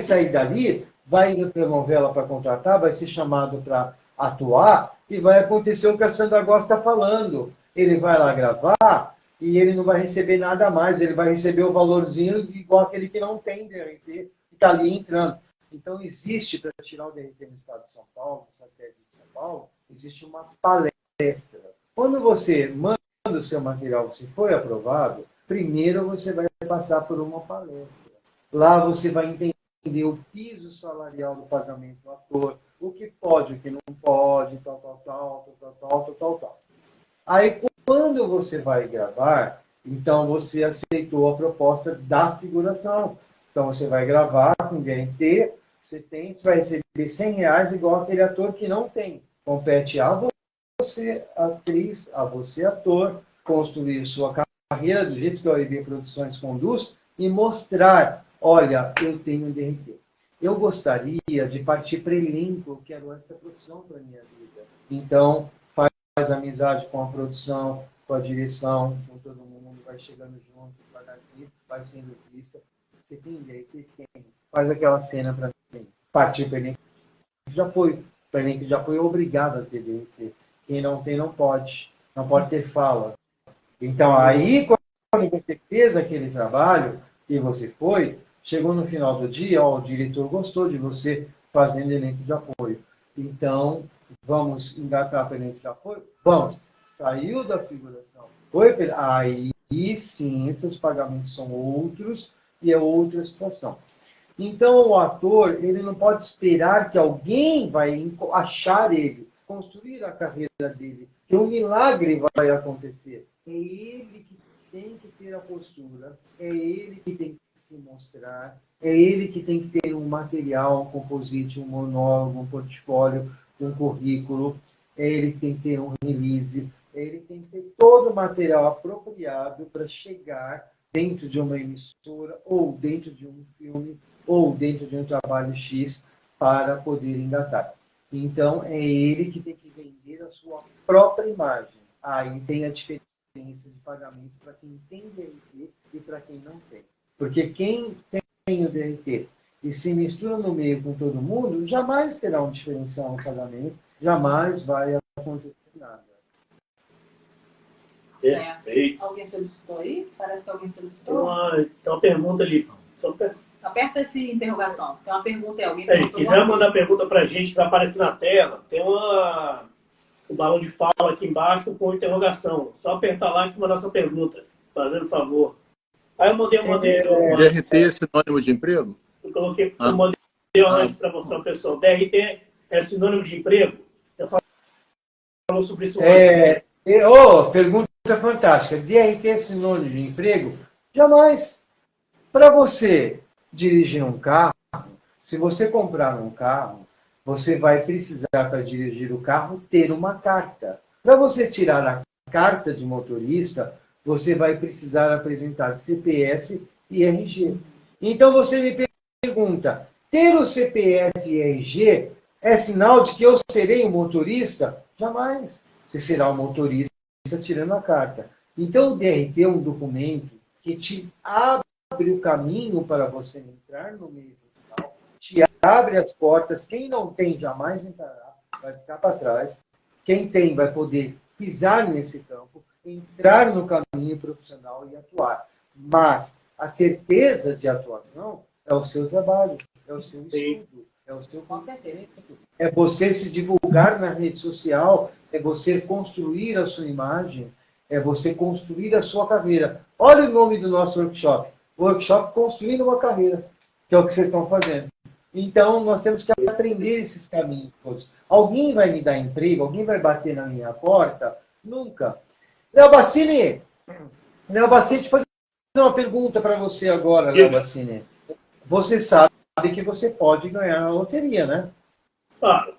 sair dali, vai ir para a novela para contratar, vai ser chamado para atuar e vai acontecer o que a Sandra Gosta está falando. Ele vai lá gravar e ele não vai receber nada mais, ele vai receber o valorzinho igual aquele que não tem DRT e está ali entrando. Então, existe, para tirar o DRT no estado de São Paulo, no SATED de São Paulo, existe uma palestra. Quando você manda o seu material, se foi aprovado, primeiro você vai passar por uma palestra. Lá você vai entender o piso salarial do pagamento do ator, o que pode, o que não pode, tal. Aí, quando você vai gravar, então você aceitou a proposta da figuração. Então, você vai gravar com DRT, você vai receber 100 reais igual aquele ator que não tem. Compete a você, atriz, a você, ator, construir sua carreira do jeito que a OIB Produções conduz e mostrar, olha, eu tenho DRT. Eu gostaria de partir para elenco, eu quero essa profissão para a minha vida. Então, faz amizade com a produção, com a direção, com todo mundo, vai chegando junto, devagarzinho, vai sendo vista. Você tem DRT? Tem. Faz aquela cena para mim. Partir para elenco de apoio. Para elenco de apoio é obrigado a ter DRT. Quem não tem, não pode. Não pode ter fala. Então, aí, quando você fez aquele trabalho e você foi, chegou no final do dia, ó, o diretor gostou de você fazendo elenco de apoio. Então, vamos engatar para elenco de apoio? Vamos. Saiu da figuração. Aí sim, os pagamentos são outros e é outra situação. Então, o ator, ele não pode esperar que alguém vai achar ele, construir a carreira dele, que um milagre vai acontecer. É ele que tem que ter a postura, é ele que tem que se mostrar, é ele que tem que ter um material, um composite, um monólogo, um portfólio, um currículo, é ele que tem que ter um release, é ele que tem que ter todo o material apropriado para chegar dentro de uma emissora, ou dentro de um filme, ou dentro de um trabalho X, para poder engatar. Então, é ele que tem que vender a sua própria imagem. Aí tem a diferença de pagamento para quem tem DRT e para quem não tem. Porque quem tem o DRT e se mistura no meio com todo mundo, jamais terá um diferencial no pagamento, jamais vai acontecer nada. Perfeito. Alguém solicitou aí? Parece que alguém solicitou. Tem uma pergunta ali. Só Aperta esse interrogação. Tem uma pergunta aí. Alguém Se perguntou quiser alguma mandar pergunta pra gente, que vai aparecer na tela, tem o balão de fala aqui embaixo com interrogação. Só apertar lá e mandar sua pergunta, fazendo favor. Aí eu mandei DRT é sinônimo de emprego? eu mandei antes para mostrar ao pessoal. DRT é sinônimo de emprego? Eu falou sobre isso antes. Pergunta fantástica. DRT é sinônimo de emprego? Jamais. Para você dirigir um carro, se você comprar um carro, você vai precisar, para dirigir o carro, ter uma carta. Para você tirar a carta de motorista, você vai precisar apresentar CPF e RG. Então você me pergunta, ter o CPF e RG é sinal de que eu serei um motorista? Jamais. Você será um motorista tirando a carta. Então o DRT é um documento que te abre o caminho para você entrar no meio digital, te abre as portas. Quem não tem jamais entrará, vai ficar para trás. Quem tem vai poder pisar nesse campo, entrar no caminho profissional e atuar. Mas a certeza de atuação é o seu trabalho, é o seu estudo, é o seu conhecimento. É você se divulgar na rede social, é você construir a sua imagem, é você construir a sua carreira. Olha o nome do nosso workshop. Workshop Construindo uma Carreira, que é o que vocês estão fazendo. Então, nós temos que aprender esses caminhos todos. Alguém vai me dar emprego? Alguém vai bater na minha porta? Nunca. Léo Bassini, deixa eu fazer uma pergunta para você agora, Léo Bassini. Você sabe que você pode ganhar na loteria, né? Claro.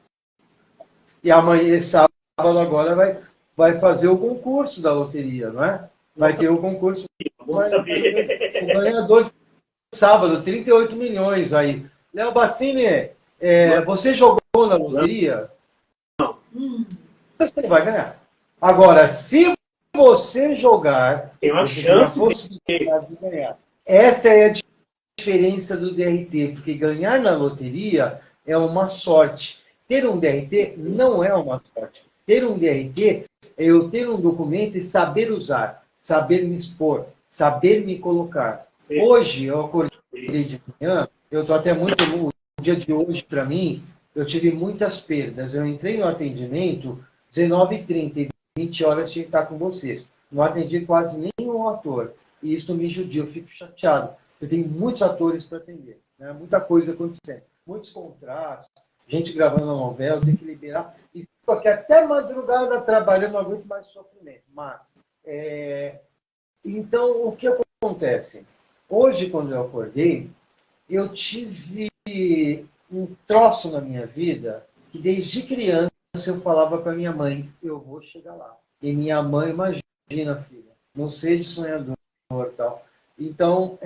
E amanhã, sábado, agora vai fazer o concurso da loteria, não é? Vai ter o concurso. Vamos saber. O ganhador de sábado, 38 milhões aí. Léo Bassini, você jogou na loteria? Não. Você vai ganhar. Agora, se você jogar, tem uma você chance tem a possibilidade de ganhar. Esta é a diferença do DRT, porque ganhar na loteria é uma sorte. Ter um DRT não é uma sorte. Ter um DRT é eu ter um documento e saber usar, saber me expor, saber me colocar. Hoje, eu acordei de manhã, eu estou até muito... O dia de hoje, para mim, eu tive muitas perdas. Eu entrei no atendimento 19h30 e 20 horas tinha que estar com vocês. Não atendi quase nenhum ator. E isso me judia, eu fico chateado. Eu tenho muitos atores para atender, né? Muita coisa acontecendo. Muitos contratos, gente gravando a novela, tem que liberar. E fico aqui até madrugada trabalhando, não aguento mais sofrimento. Mas, então, o que acontece? Hoje, quando eu acordei, eu tive um troço na minha vida que desde criança eu falava para minha mãe, eu vou chegar lá. E minha mãe, imagina, filha, não seja sonhador e tal. Então,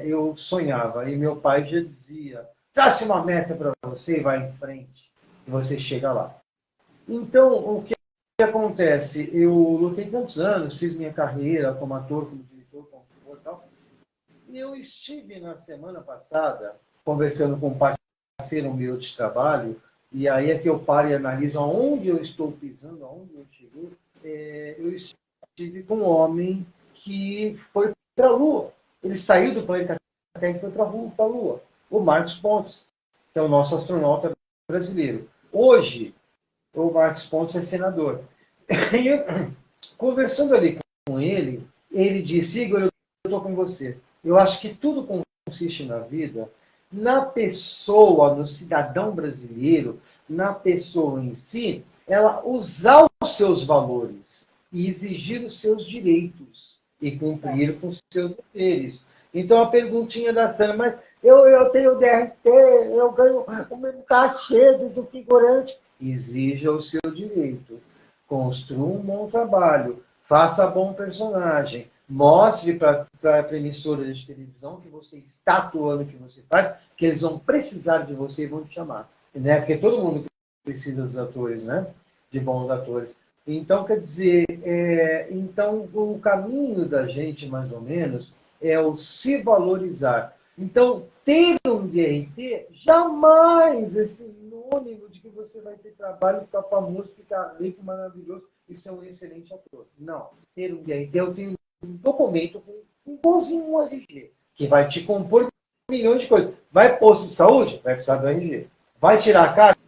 eu sonhava. E meu pai já dizia, trace uma meta para você e vai em frente. E você chega lá. Então, o que acontece? Eu lutei tantos anos, fiz minha carreira como ator, como diretor, como ator e tal. E eu estive na semana passada conversando com um parceiro meu de trabalho, e aí é que eu paro e analiso aonde eu estou pisando, aonde eu cheguei. Eu estive com um homem que foi para a Lua. Ele saiu do planeta Terra e foi para a Lua. O Marcos Pontes, que é o nosso astronauta brasileiro. Hoje, o Marcos Pontes é senador. E eu, conversando ali com ele, ele disse, Igor, eu estou com você. Eu acho que tudo consiste na vida, na pessoa, no cidadão brasileiro, na pessoa em si, ela usar os seus valores e exigir os seus direitos e cumprir com os seus deveres. Então, a perguntinha da Sandra, mas eu tenho DRT, eu ganho o mesmo cachê do figurante. Exija o seu direito. Construa um bom trabalho. Faça bom personagem. Mostre para a emissora de televisão que você está atuando, que você faz, que eles vão precisar de você e vão te chamar. Né? Porque todo mundo precisa dos atores, né? De bons atores. Então, quer dizer, então o caminho da gente, mais ou menos, é o se valorizar. Então, ter um DRT jamais é sinônimo de que você vai ter trabalho, ficar famoso, ficar rico, maravilhoso e ser um excelente ator. Não. Ter um DRT, eu tenho um documento igualzinho um RG, que vai te compor milhões de coisas. Vai posto de saúde? Vai precisar do RG. Vai tirar a carta?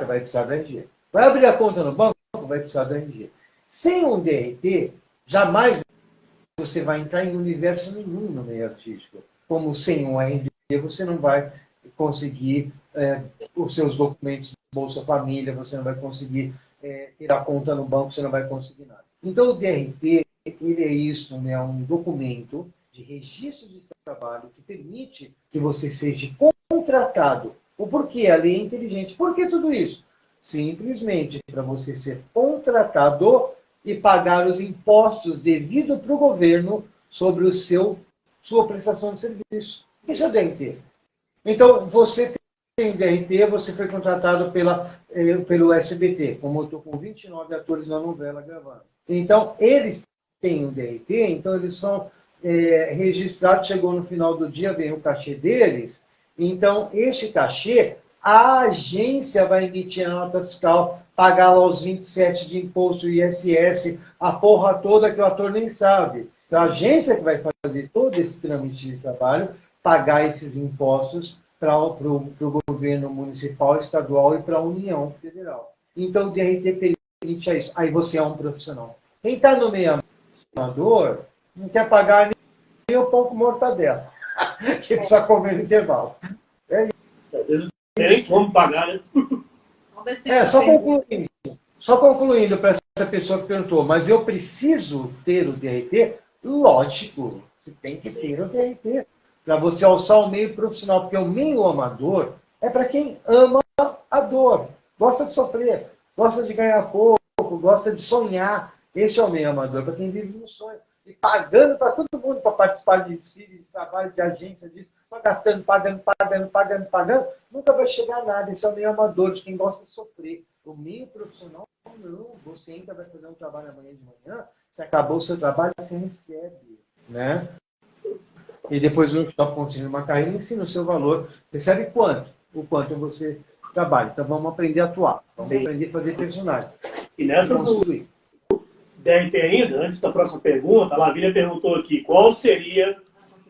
Vai precisar do RG. Vai abrir a conta no banco? Vai precisar do RG. Sem um DRT, jamais você vai entrar em universo nenhum no meio artístico. Como sem um RG, você não vai conseguir os seus documentos Bolsa Família, você não vai conseguir ter a conta no banco, você não vai conseguir nada. Então, o DRT, ele é isso, né? É um documento de registro de trabalho que permite que você seja contratado. O porquê? A lei é inteligente. Por que tudo isso? Simplesmente para você ser contratado e pagar os impostos devido para o governo sobre sua prestação de serviço. Isso é DRT. Então, você tem o DRT, você foi contratado pelo SBT, como eu estou com 29 atores na novela gravando. Então, eles têm o DRT, então eles são registrados, chegou no final do dia, vem o cachê deles, então, este cachê, a agência vai emitir a nota fiscal, pagar lá os 27 de imposto, ISS, a porra toda que o ator nem sabe. Então, a agência que vai fazer todo esse trâmite de trabalho, pagar esses impostos para o governo municipal, estadual e para a União Federal. Então, o DRT permite isso. Aí você é um profissional. Quem está no meio amador não quer pagar nem o pão com mortadela, que precisa comer no intervalo. Às vezes não tem nem como pagar, né? Vamos ver se tem só concluindo para essa pessoa que perguntou, mas eu preciso ter o DRT? Lógico, você tem que ter o DRT para você alçar o meio profissional, porque o meio amador é para quem ama a dor, gosta de sofrer, gosta de ganhar pouco, gosta de sonhar. Esse é o meio amador, para quem vive no sonho. E pagando para todo mundo para participar de desfile, de trabalho, de agência, disso, só gastando, pagando, nunca vai chegar a nada. Esse é o meio amador, de quem gosta de sofrer. O meio profissional, não. Você ainda vai fazer um trabalho amanhã de manhã, você acabou o seu trabalho, você recebe, né? E depois o workshop continua uma carreira, ensina o seu valor. Recebe quanto? O quanto você trabalha. Então vamos aprender a atuar. Vamos aprender a fazer personagem. E nessa do DRT ainda, antes da próxima pergunta, a Lavínia perguntou aqui, qual seria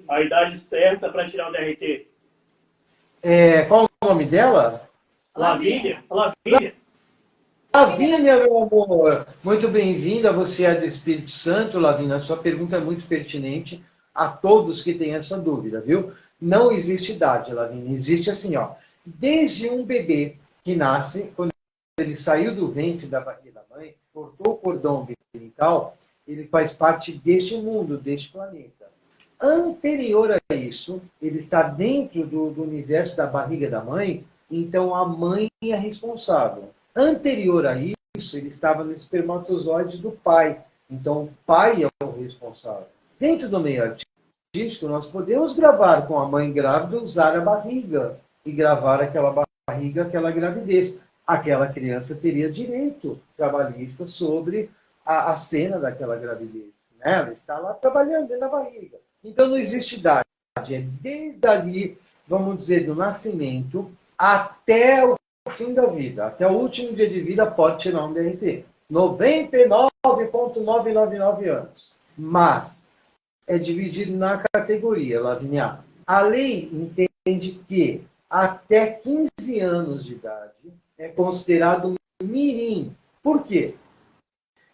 a idade certa para tirar o DRT? Qual o nome dela? Lavínia. Lavínia, meu amor, muito bem-vinda. Você é do Espírito Santo, Lavínia. A sua pergunta é muito pertinente a todos que têm essa dúvida, viu? Não existe idade, Lavínia. Existe assim, ó. Desde um bebê que nasce, quando ele saiu do ventre da barriga da mãe, cortou o cordão umbilical, ele faz parte deste mundo, deste planeta. Anterior a isso, ele está dentro do universo da barriga da mãe, então a mãe é responsável. Anterior a isso, ele estava no espermatozoide do pai, então o pai é o responsável. Dentro do meio artístico, nós podemos gravar com a mãe grávida, usar a barriga e gravar aquela barriga, aquela gravidez. Aquela criança teria direito trabalhista sobre a cena daquela gravidez. Né? Ela está lá trabalhando dentro da barriga. Então não existe idade. É desde ali, vamos dizer, do nascimento até o fim da vida. Até o último dia de vida pode tirar um DRT. 99,999 anos. Mas é dividido na categoria, Lavínia. A lei entende que até 15 anos de idade é considerado mirim. Por quê?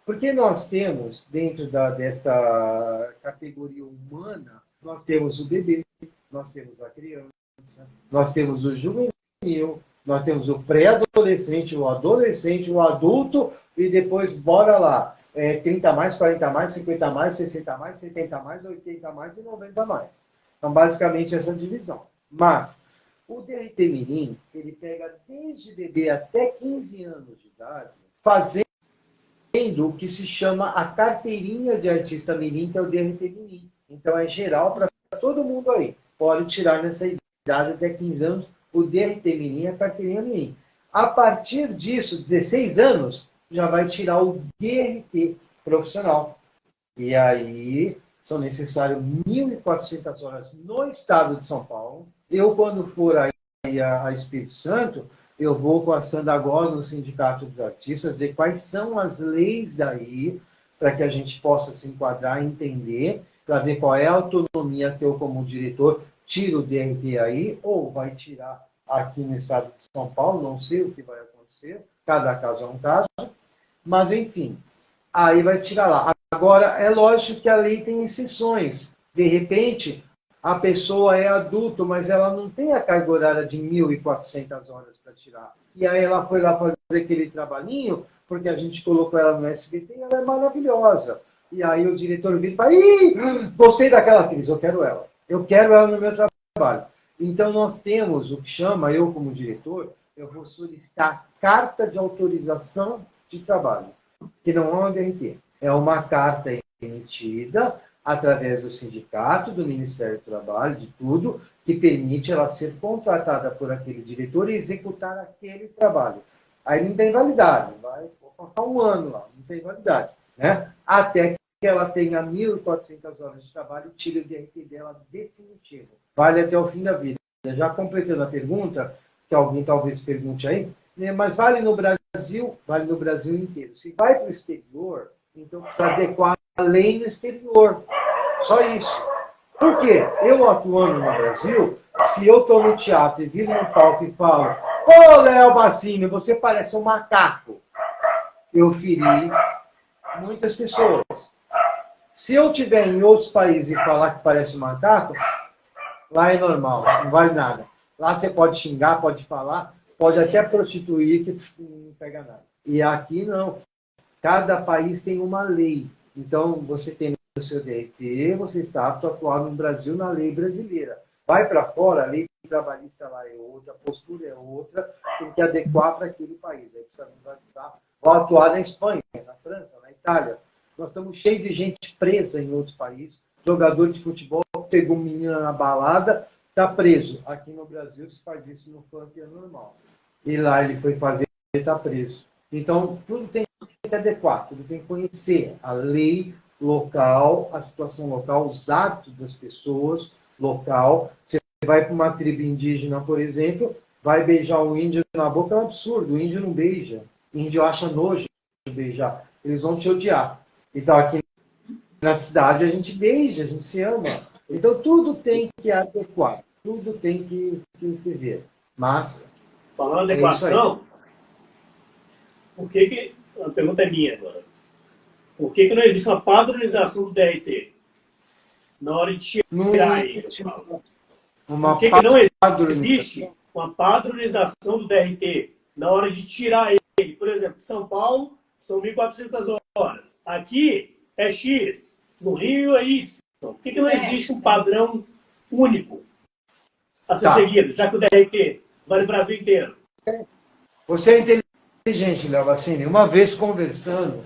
Porque nós temos, dentro desta categoria humana, nós temos o bebê, nós temos a criança, nós temos o juvenil, nós temos o pré-adolescente, o adolescente, o adulto, e depois, bora lá, 30 mais, 40 mais, 50 mais, 60 mais, 70 mais, 80 mais e 90 mais. Então, basicamente, essa divisão. Mas o DRT Mirim, ele pega desde bebê até 15 anos de idade, fazendo o que se chama a carteirinha de artista Mirim, que é o DRT Mirim. Então é geral para todo mundo aí. Pode tirar nessa idade até 15 anos o DRT Mirim, a carteirinha Mirim. A partir disso, 16 anos, já vai tirar o DRT profissional. E aí são necessárias 1.400 horas no estado de São Paulo. Eu, quando for aí a Espírito Santo, eu vou com a Sandra Góes no Sindicato dos Artistas, ver quais são as leis daí, para que a gente possa se enquadrar e entender, para ver qual é a autonomia que eu, como diretor, tira o DRT aí, ou vai tirar aqui no estado de São Paulo, não sei o que vai acontecer, cada caso é um caso, mas enfim, aí vai tirar lá. Agora, é lógico que a lei tem exceções. De repente, a pessoa é adulta, mas ela não tem a carga horária de 1.400 horas para tirar. E aí ela foi lá fazer aquele trabalhinho, porque a gente colocou ela no SBT e ela é maravilhosa. E aí o diretor vira e fala, ih, gostei daquela atriz, eu quero ela. Eu quero ela no meu trabalho. Então nós temos o que chama, eu como diretor, eu vou solicitar carta de autorização de trabalho, que não é uma DRT. É uma carta emitida através do sindicato, do Ministério do Trabalho, de tudo, que permite ela ser contratada por aquele diretor e executar aquele trabalho. Aí não tem validade, vai passar um ano lá, não tem validade, né? Até que ela tenha 1.400 horas de trabalho e tire o DRT dela definitivo. Vale até o fim da vida. Já completando a pergunta, que alguém talvez pergunte aí, né, mas vale no Brasil inteiro. Se vai para o exterior, então precisa adequar a lei no exterior. Só isso. Por quê? Eu atuando no Brasil, se eu estou no teatro e viro no palco e falo, ô Léo Bassini, você parece um macaco, eu feri muitas pessoas. Se eu estiver em outros países e falar que parece um macaco, lá é normal, não vale nada. Lá você pode xingar, pode falar, pode até prostituir, que não pega nada. E aqui não. Cada país tem uma lei. Então, você tem o seu DRT, você está apto a atuar no Brasil na lei brasileira. Vai para fora, a lei trabalhista lá é outra, a postura é outra, tem que adequar para aquele país. Aí precisa atuar na Espanha, na França, na Itália. Nós estamos cheios de gente presa em outros países. Jogador de futebol pegou um menino na balada, está preso. Aqui no Brasil se faz isso no funk, é normal. E lá ele foi fazer e está preso. Então, tudo tem que adequar, tudo tem que conhecer a lei local, a situação local, os hábitos das pessoas local. Você vai para uma tribo indígena, por exemplo, vai beijar um índio na boca, é um absurdo. O índio não beija. O índio acha nojo de beijar. Eles vão te odiar. Então, aqui na cidade, a gente beija, a gente se ama. Então, tudo tem que adequar. Tudo tem que ver. Mas, falando de adequação, a pergunta é minha agora. Por que não existe uma padronização do DRT? Na hora de tirar ele, Por que não existe uma padronização do DRT na hora de tirar ele? Por exemplo, em São Paulo, são 1.400 horas. Aqui é X. No Rio é Y. Por que não existe um padrão único a ser seguido, já que o DRT vale o Brasil inteiro? Você é inteligente, Léo Bassini. Uma vez conversando,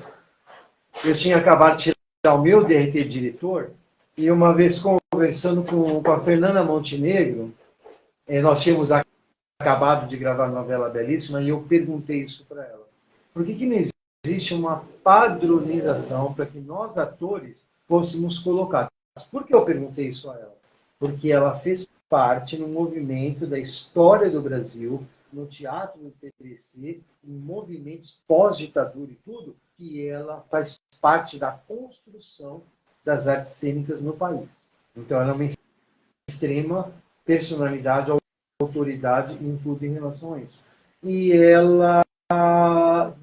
eu tinha acabado de tirar o meu DRT de diretor, e uma vez conversando com a Fernanda Montenegro, nós tínhamos acabado de gravar a novela Belíssima, e eu perguntei isso para ela. Por que não existe uma padronização para que nós, atores, fôssemos colocados? Por que eu perguntei isso a ela? Porque ela fez parte no movimento da história do Brasil, no teatro do TPC, em movimentos pós-ditadura e tudo, que ela faz parte da construção das artes cênicas no país. Então, ela é uma extrema personalidade, autoridade em tudo em relação a isso. E ela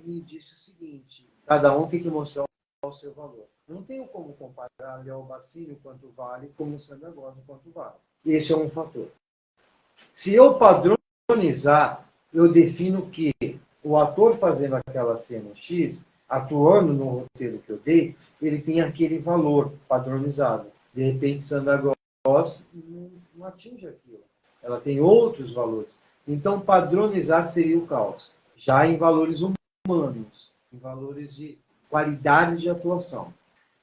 me disse o seguinte, cada um tem que mostrar o seu valor. Não tenho como comparar Léo Bassini quanto vale com o Sandra Góes quanto vale. Esse é um fator. Se eu padronizar, eu defino que o ator fazendo aquela cena X, atuando no roteiro que eu dei, ele tem aquele valor padronizado. De repente, Sandra Góes não atinge aquilo. Ela tem outros valores. Então, padronizar seria o caos. Já em valores humanos, em valores de qualidade de atuação.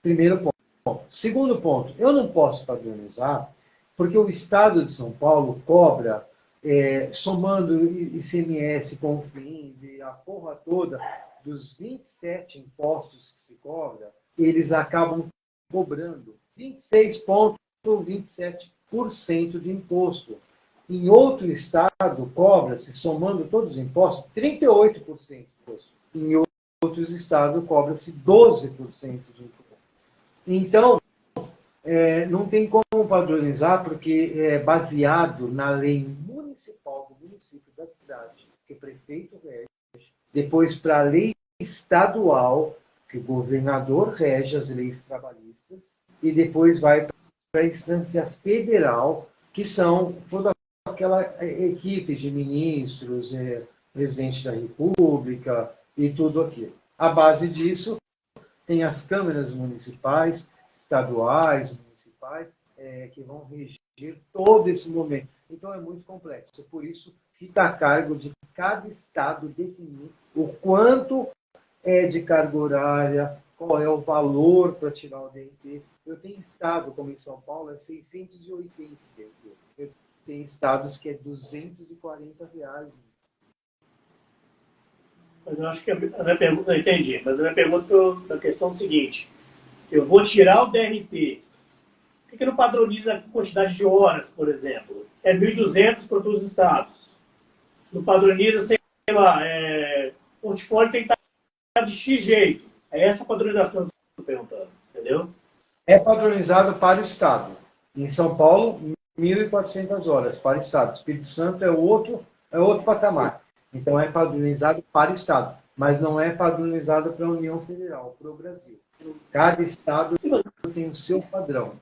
Primeiro ponto. Segundo ponto, eu não posso padronizar porque o Estado de São Paulo cobra, somando ICMS, CONFINS e a porra toda, dos 27 impostos que se cobra, eles acabam cobrando 26,27% de imposto. Em outro estado, cobra-se, somando todos os impostos, 38% de imposto. Em outros estados, cobra-se 12% de imposto. Então, não tem como padronizar, porque é baseado na lei municipal do município da cidade, que o prefeito rege, depois para a lei estadual, que o governador rege as leis trabalhistas, e depois vai para a instância federal, que são toda aquela equipe de ministros, presidente da República e tudo aquilo. A base disso tem as câmaras municipais, estaduais, municipais, que vão regir todo esse momento. Então é muito complexo. Por isso, fica a cargo de cada estado definir o quanto é de carga horária, qual é o valor para tirar o DRT. Eu tenho estado, como em São Paulo, é 680 DRT. Eu tenho estados que é R$240. Mas eu acho que a minha pergunta, eu entendi, mas a minha pergunta foi a questão seguinte: eu vou tirar o DRT, por que não padroniza a quantidade de horas, por exemplo? É 1.200 para todos os estados. Não padroniza, sei lá, portfólio tem que estar de X jeito. É essa a padronização que eu estou perguntando, entendeu? É padronizado para o estado. Em São Paulo, 1.400 horas para o estado. Espírito Santo é outro patamar. Então é padronizado para o estado, mas não é padronizado para a União Federal, para o Brasil. Cada estado tem o seu padrão.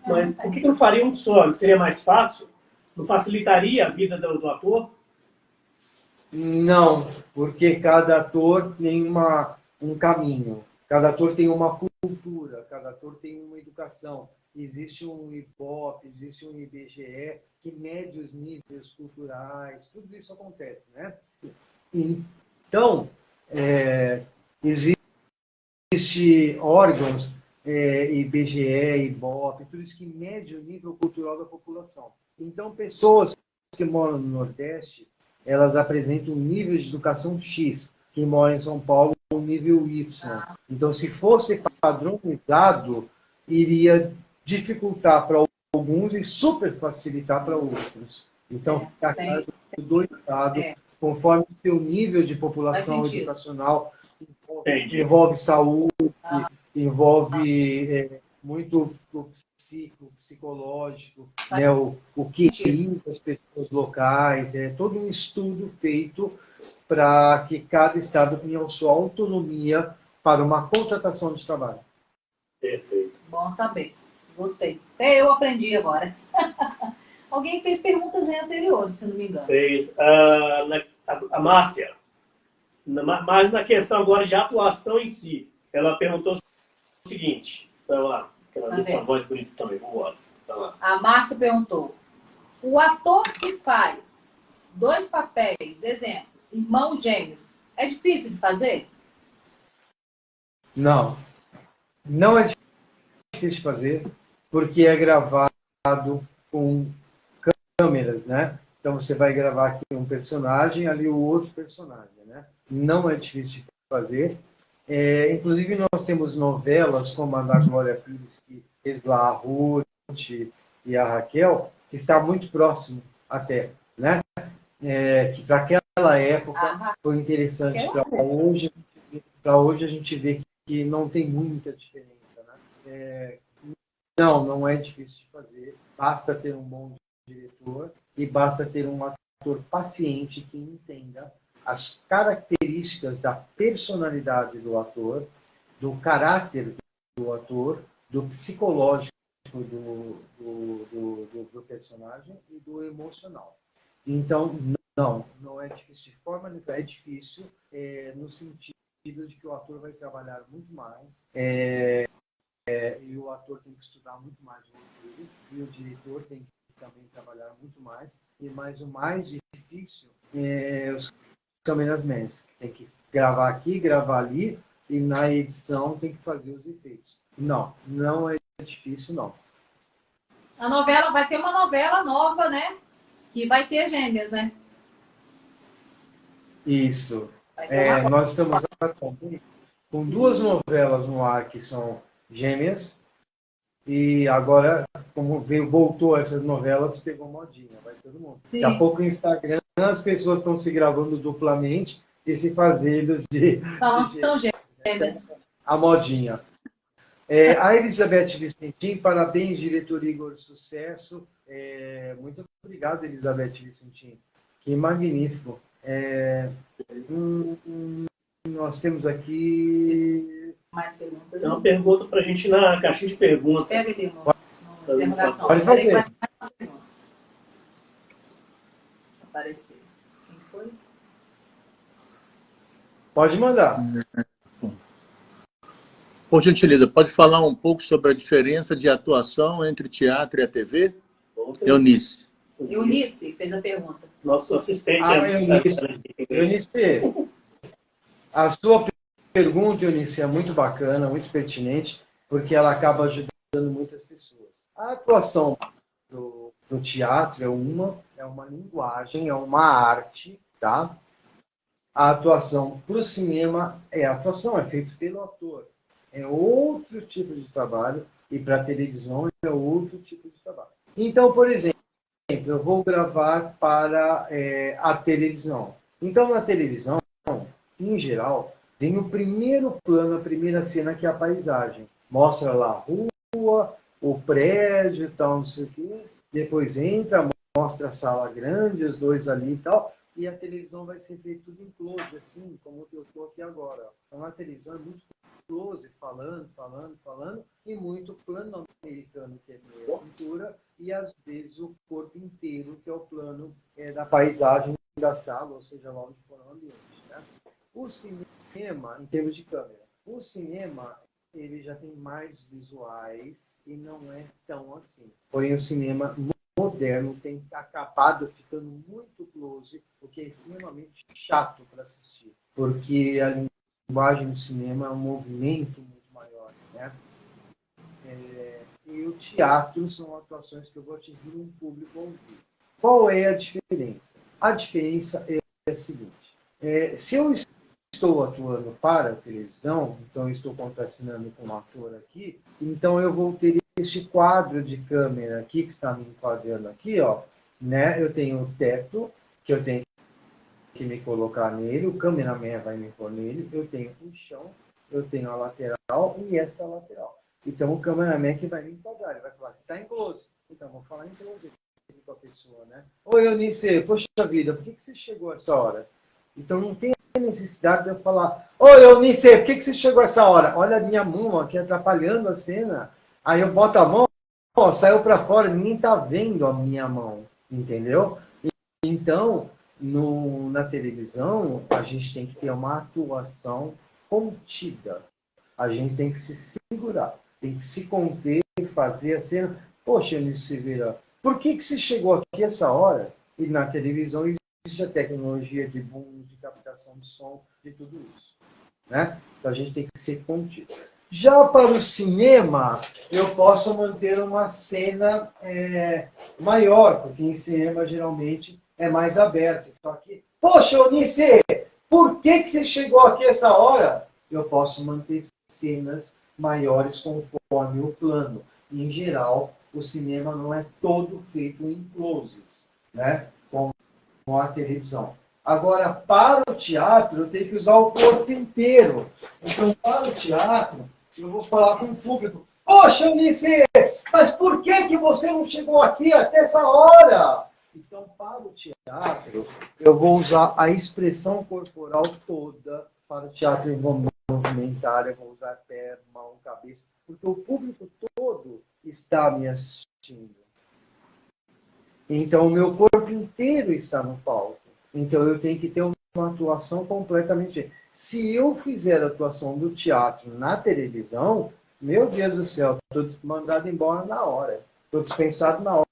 Mas por que não faria um só? Seria mais fácil? Não facilitaria a vida do ator? Não, porque cada ator tem um caminho, cada ator tem uma cultura, cada ator tem uma educação. Existe um IBOP, existe um IBGE que mede os níveis culturais, tudo isso acontece, né? Então, existe órgãos, IBGE, IBOP, tudo isso que mede o nível cultural da população. Então, pessoas que moram no Nordeste, elas apresentam um nível de educação X, quem mora em São Paulo, um nível Y. Então, se fosse padronizado, iria dificultar para alguns e super facilitar para outros. Então, fica a cargo do estado, conforme o seu nível de população educacional, envolve saúde, envolve muito o psicológico, né, o QI das pessoas locais, todo um estudo feito para que cada estado tenha a sua autonomia para uma contratação de trabalho. Perfeito. Bom saber. Gostei. Até eu aprendi agora. Alguém fez perguntas aí anteriores, se não me engano. Fez. A Márcia. Mas na questão agora de atuação em si, ela perguntou o seguinte. Vai lá. Ela disse uma voz bonita também. Vamos embora. Vai lá. A Márcia perguntou: o ator que faz 2 papéis, exemplo, irmãos gêmeos, é difícil de fazer? Não. Não é difícil de fazer, porque é gravado com câmeras, né? Então você vai gravar aqui um personagem, ali o outro personagem, né? Não é difícil de fazer. Inclusive nós temos novelas como a da Glória Pires, que fez lá a Ruth e a Raquel, que está muito próximo até, né? Que para aquela época foi interessante. Para hoje a gente vê que não tem muita diferença, né? Não é difícil de fazer. Basta ter um bom diretor e basta ter um ator paciente que entenda as características da personalidade do ator, do caráter do ator, do psicológico do personagem e do emocional. Então, não é difícil de forma nenhuma. É difícil no sentido de que o ator vai trabalhar muito mais, e o ator tem que estudar muito mais o roteiro, e o diretor tem que também trabalhar muito mais. Mas o mais difícil é os cameramen. Tem que gravar aqui, gravar ali, e na edição tem que fazer os efeitos. Não é difícil, não. A novela, vai ter uma novela nova, né? Que vai ter gêmeas, né? Isso. Nós estamos com 2 novelas no ar que são gêmeas, e agora, como voltou essas novelas, pegou modinha, vai todo mundo. Sim. Daqui a pouco no Instagram as pessoas estão se gravando duplamente e se fazendo de Falando que são gêmeas. A modinha. A Elizabeth Vicentim, parabéns, diretor Igor, sucesso. Muito obrigado, Elizabeth Vicentim. Que magnífico. Nós temos aqui... Mais perguntas? Tem uma pergunta para a gente na caixinha de perguntas. Pega ali uma interrogação. Pode fazer. Vai mais uma pergunta. Aparecer. Quem foi? Pode mandar. Por gentileza, pode falar um pouco sobre a diferença de atuação entre teatro e a TV? Eunice. Eunice fez a pergunta. Nosso assistente. Eunice, a sua pergunta, Eunice, é muito bacana, muito pertinente, porque ela acaba ajudando muitas pessoas. A atuação do teatro é uma linguagem, é uma arte, tá? A atuação para o cinema a atuação, é feita pelo ator. É outro tipo de trabalho, e para a televisão é outro tipo de trabalho. Então, por exemplo, eu vou gravar para a televisão. Então, na televisão, em geral, tem o primeiro plano, a primeira cena, que é a paisagem. Mostra lá a rua, o prédio e tal, não sei o quê. Depois entra, mostra a sala grande, os dois ali e tal. E a televisão vai ser feita tudo em close, assim, como eu estou aqui agora. Então, a televisão é muito close, falando, e muito plano americano, que é meia cintura, e às vezes o corpo inteiro, que é o plano da paisagem da sala, ou seja, lá onde for o ambiente. Né? O cinema, em termos de câmera, o cinema ele já tem mais visuais e não é tão assim. Porém, o cinema moderno tem acabado ficando muito close, o que é extremamente chato para assistir, porque a linguagem do cinema é um movimento muito maior, né? E o teatro são atuações que eu vou atingir um público ao vivo. Qual é a diferença? A diferença é a seguinte: se eu estou atuando para a televisão, então eu estou contracenando com um ator aqui, então eu vou ter este quadro de câmera aqui, que está me enquadrando aqui, ó, né? Eu tenho o teto, que eu tenho que me colocar nele, o cameraman vai me pôr nele, eu tenho o chão, eu tenho a lateral e esta lateral. Então o cameraman que vai me enquadrar, ele vai falar, você está em close. Então vou falar em close com a pessoa, né? Oi, Eunice, poxa vida, por que você chegou a essa hora? Então não tem necessidade de eu falar, oi, Eunice, por que você chegou a essa hora? Olha a minha mão aqui atrapalhando a cena. Aí eu boto a mão, ó, saiu para fora, ninguém está vendo a minha mão, entendeu? Então, na televisão, a gente tem que ter uma atuação contida. A gente tem que se segurar, tem que se conter e fazer a cena. Poxa, Eunice Silveira, por que você chegou aqui essa hora? E na televisão existe a tecnologia de boom, de captação de som, de tudo isso. Né? Então a gente tem que ser contido. Já para o cinema, eu posso manter uma cena maior, porque em cinema geralmente é mais aberto. Então aqui, poxa, Eunice, por que você chegou aqui essa hora? Eu posso manter cenas maiores conforme o plano. Em geral, o cinema não é todo feito em closes, né? Como a televisão. Agora, para o teatro, eu tenho que usar o corpo inteiro. Então, para o teatro, eu vou falar com o público. Poxa, Eunice, mas por que você não chegou aqui até essa hora? Então, para o teatro, eu vou usar a expressão corporal toda. Para o teatro, eu vou movimentar, eu vou usar pé, mão, cabeça, porque o público todo está me assistindo. Então, o meu corpo inteiro está no palco. Então, eu tenho que ter uma atuação completamente... Se eu fizer a atuação do teatro na televisão, meu Deus do céu, estou mandado embora na hora. Estou dispensado na hora.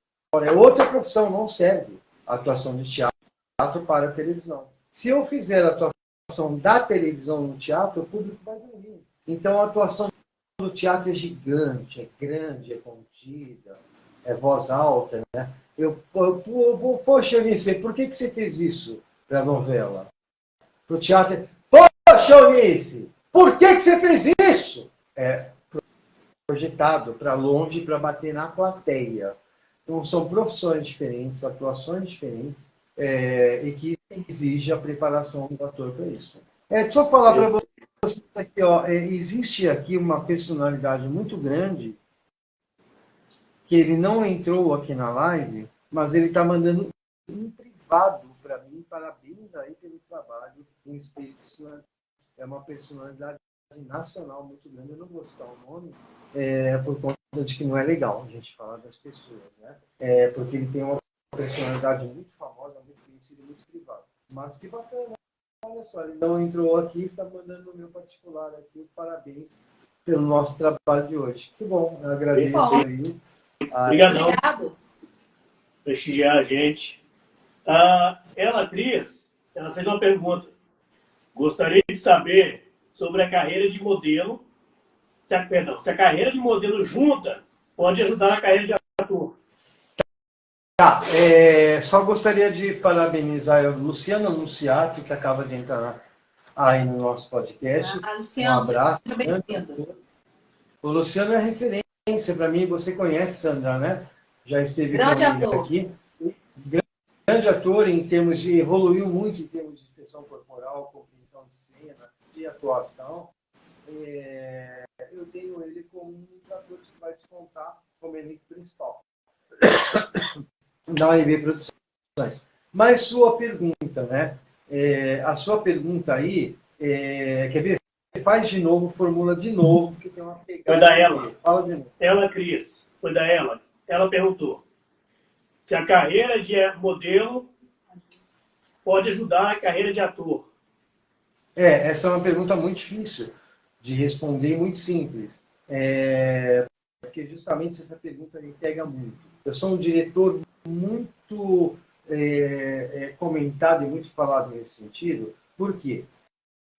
É outra profissão, não serve a atuação de teatro para a televisão. Se eu fizer a atuação da televisão no teatro, o público vai dormir. Então, a atuação do teatro é gigante, é grande, é contida, é voz alta, né? Poxa, Eunice, por que você fez isso para a novela? Para o teatro... Poxa, Eunice, por que você fez isso? É projetado para longe para bater na plateia. Então, são profissões diferentes, atuações diferentes, e que exige a preparação do ator para isso. Deixa eu falar para aqui, ó, existe aqui uma personalidade muito grande que ele não entrou aqui na live, mas ele está mandando um privado para mim. Parabéns aí pelo trabalho em Espírito Santo. É uma personalidade nacional muito grande. Eu não vou citar o nome, por conta de que não é legal a gente falar das pessoas, né? Porque ele tem uma personalidade muito famosa, muito conhecida, muito privada. Mas que bacana. Olha só, ele não entrou aqui, está mandando no meu particular aqui. Parabéns pelo nosso trabalho de hoje. Que bom, eu agradeço aí. Obrigadão. Obrigado. Prestigiar a gente. Ela, Cris, ela fez uma pergunta. Gostaria de saber sobre a carreira de modelo. Se a carreira de modelo junta pode ajudar na carreira de ator. Tá, só gostaria de parabenizar o Luciano Anunciato, que acaba de entrar aí no nosso podcast. Luciano, um abraço. seja bem-vindo. O Luciano é referência para mim, você conhece, Sandra, né? Já esteve Grande comigo ator. aqui. Grande ator em termos de... evoluiu muito em termos de expressão corporal, compreensão de cena, de atuação. Eu tenho ele como um dos atores que vai descontar como elenco principal da AIB Produções. Mas sua pergunta, né? A sua pergunta aí, quer ver? Faz de novo, formula de novo, porque tem uma pegada. Foi da ela. Fala de novo. Ela, Cris, foi da ela. Ela perguntou se a carreira de modelo pode ajudar a carreira de ator. Essa é uma pergunta muito difícil de responder e muito simples. Porque justamente essa pergunta me pega muito. Eu sou um diretor muito comentado e muito falado nesse sentido. Por quê?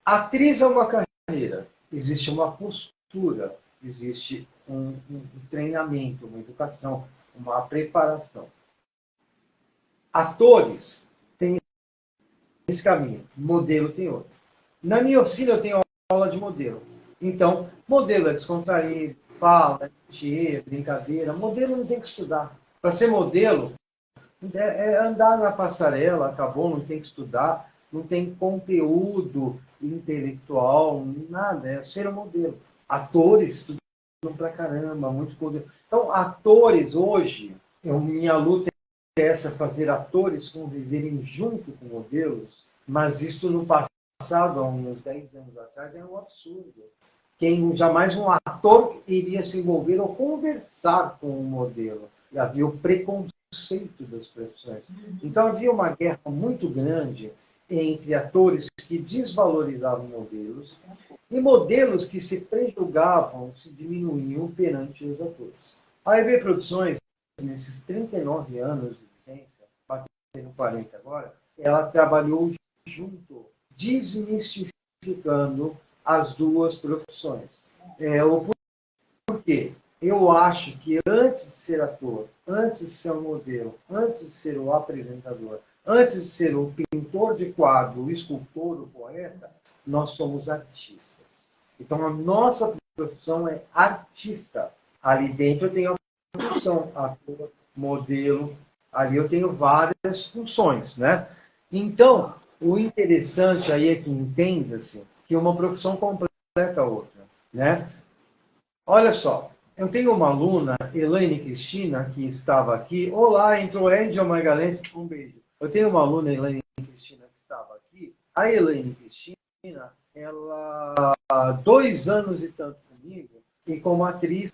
Atriz é uma carreira, existe uma postura, existe um treinamento, uma educação, uma preparação. Atores têm esse caminho, modelo tem outro. Na minha oficina eu tenho aula de modelo. Então, modelo é descontraído, fala, brincadeira. Modelo não tem que estudar. Para ser modelo, é andar na passarela, acabou, não tem que estudar, não tem conteúdo intelectual, nada, é ser um modelo. Atores estudam pra caramba, muito conteúdo. Então, atores hoje, minha luta é essa, fazer atores conviverem junto com modelos, mas isso no passado, há uns 10 anos atrás, era um absurdo. Jamais um ator iria se envolver ou conversar com um modelo. E havia o preconceito das profissões. Então havia uma guerra muito grande entre atores que desvalorizavam modelos e modelos que se prejulgavam, se diminuíam perante os atores. A EB Produções, nesses 39 anos de existência, batendo 40 agora, ela trabalhou junto, desmistificando as duas profissões. Por quê? Eu acho que antes de ser ator, antes de ser um modelo, antes de ser o apresentador, antes de ser o pintor de quadro, o escultor, o poeta, nós somos artistas. Então, a nossa profissão é artista. Ali dentro eu tenho a função ator, modelo, ali eu tenho várias funções, né? Então, o interessante aí é que entenda-se que uma profissão completa a outra, né? Olha só, eu tenho uma aluna, Elaine Cristina, que estava aqui. Olá, entrou Angel Magalhães, um beijo. Eu tenho uma aluna, Elaine Cristina, que estava aqui. A Elaine Cristina, ela há 2 anos e tanto comigo, e como atriz,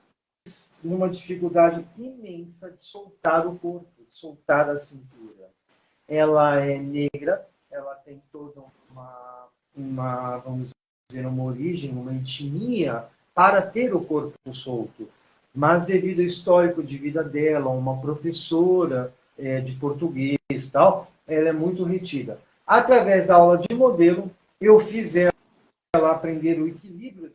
numa dificuldade imensa de soltar o corpo, de soltar a cintura. Ela é negra, ela tem toda uma vamos dizer, uma origem, uma etnia, para ter o corpo solto. Mas devido ao histórico de vida dela, uma professora de português e tal, ela é muito retida. Através da aula de modelo, eu fiz ela aprender o equilíbrio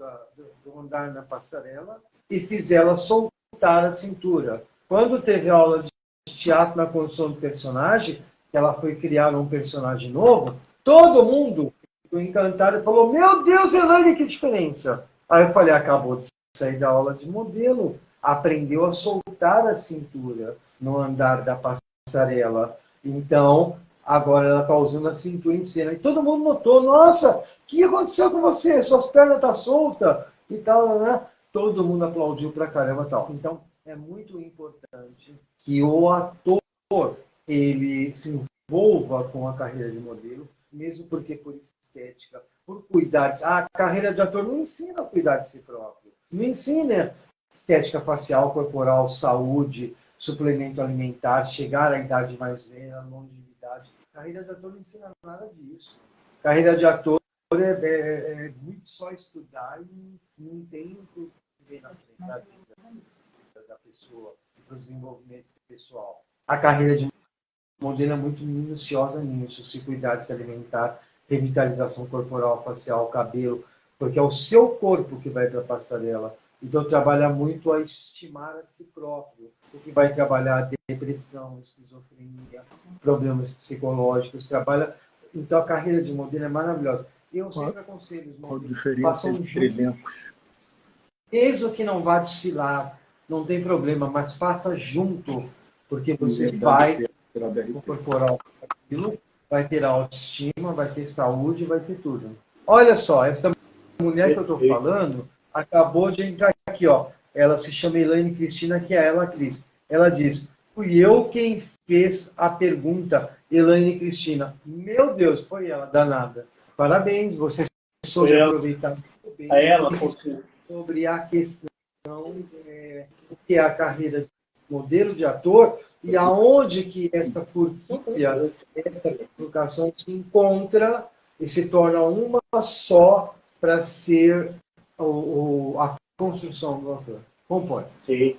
do andar na passarela e fiz ela soltar a cintura. Quando teve aula de teatro na construção do personagem, que ela foi criar um personagem novo, todo mundo ficou encantado e falou: meu Deus, Elaine, que diferença! Aí eu falei: acabou de sair da aula de modelo, aprendeu a soltar a cintura no andar da passarela. Então, Agora ela está usando a cintura em cena. E todo mundo notou, nossa, o que aconteceu com você? Suas pernas estão soltas e tal, né? Todo mundo aplaudiu pra caramba e tal. Então, é muito importante que o ator, ele se envolva com a carreira de modelo, mesmo porque por estética, por cuidar. A carreira de ator não ensina a cuidar de si próprio. Não ensina estética facial, corporal, saúde, suplemento alimentar, chegar à idade mais velha, longevidade. Carreira de ator não ensina nada disso. Carreira de ator é muito só estudar e não tem o que ver na frente da vida da pessoa, para o desenvolvimento pessoal. A carreira de modelo é muito minuciosa nisso, se cuidar, se alimentar, revitalização corporal, facial, cabelo, porque é o seu corpo que vai para a passarela. Então, trabalha muito a estimar a si próprio, o que vai trabalhar depressão, esquizofrenia, problemas psicológicos, trabalha... Então, a carreira de modelo é maravilhosa. Eu sempre aconselho os modelos, façam elencos. Mesmo que não vá desfilar, não tem problema, mas faça junto, porque você vai incorporar aquilo, vai ter autoestima, vai ter saúde, vai ter tudo. Olha só, essa mulher que eu estou falando acabou de entrar aqui, ó. Ela se chama Elaine Cristina, que é ela, Cris. Ela diz, fui eu quem fez a pergunta, Elaine Cristina. Meu Deus, foi ela, danada. Parabéns, você soube aproveitar muito bem sobre a questão o que é a carreira de modelo de ator e aonde que essa forquilha, essa educação se encontra e se torna uma só para ser a construção do ator. Compõe. Sim.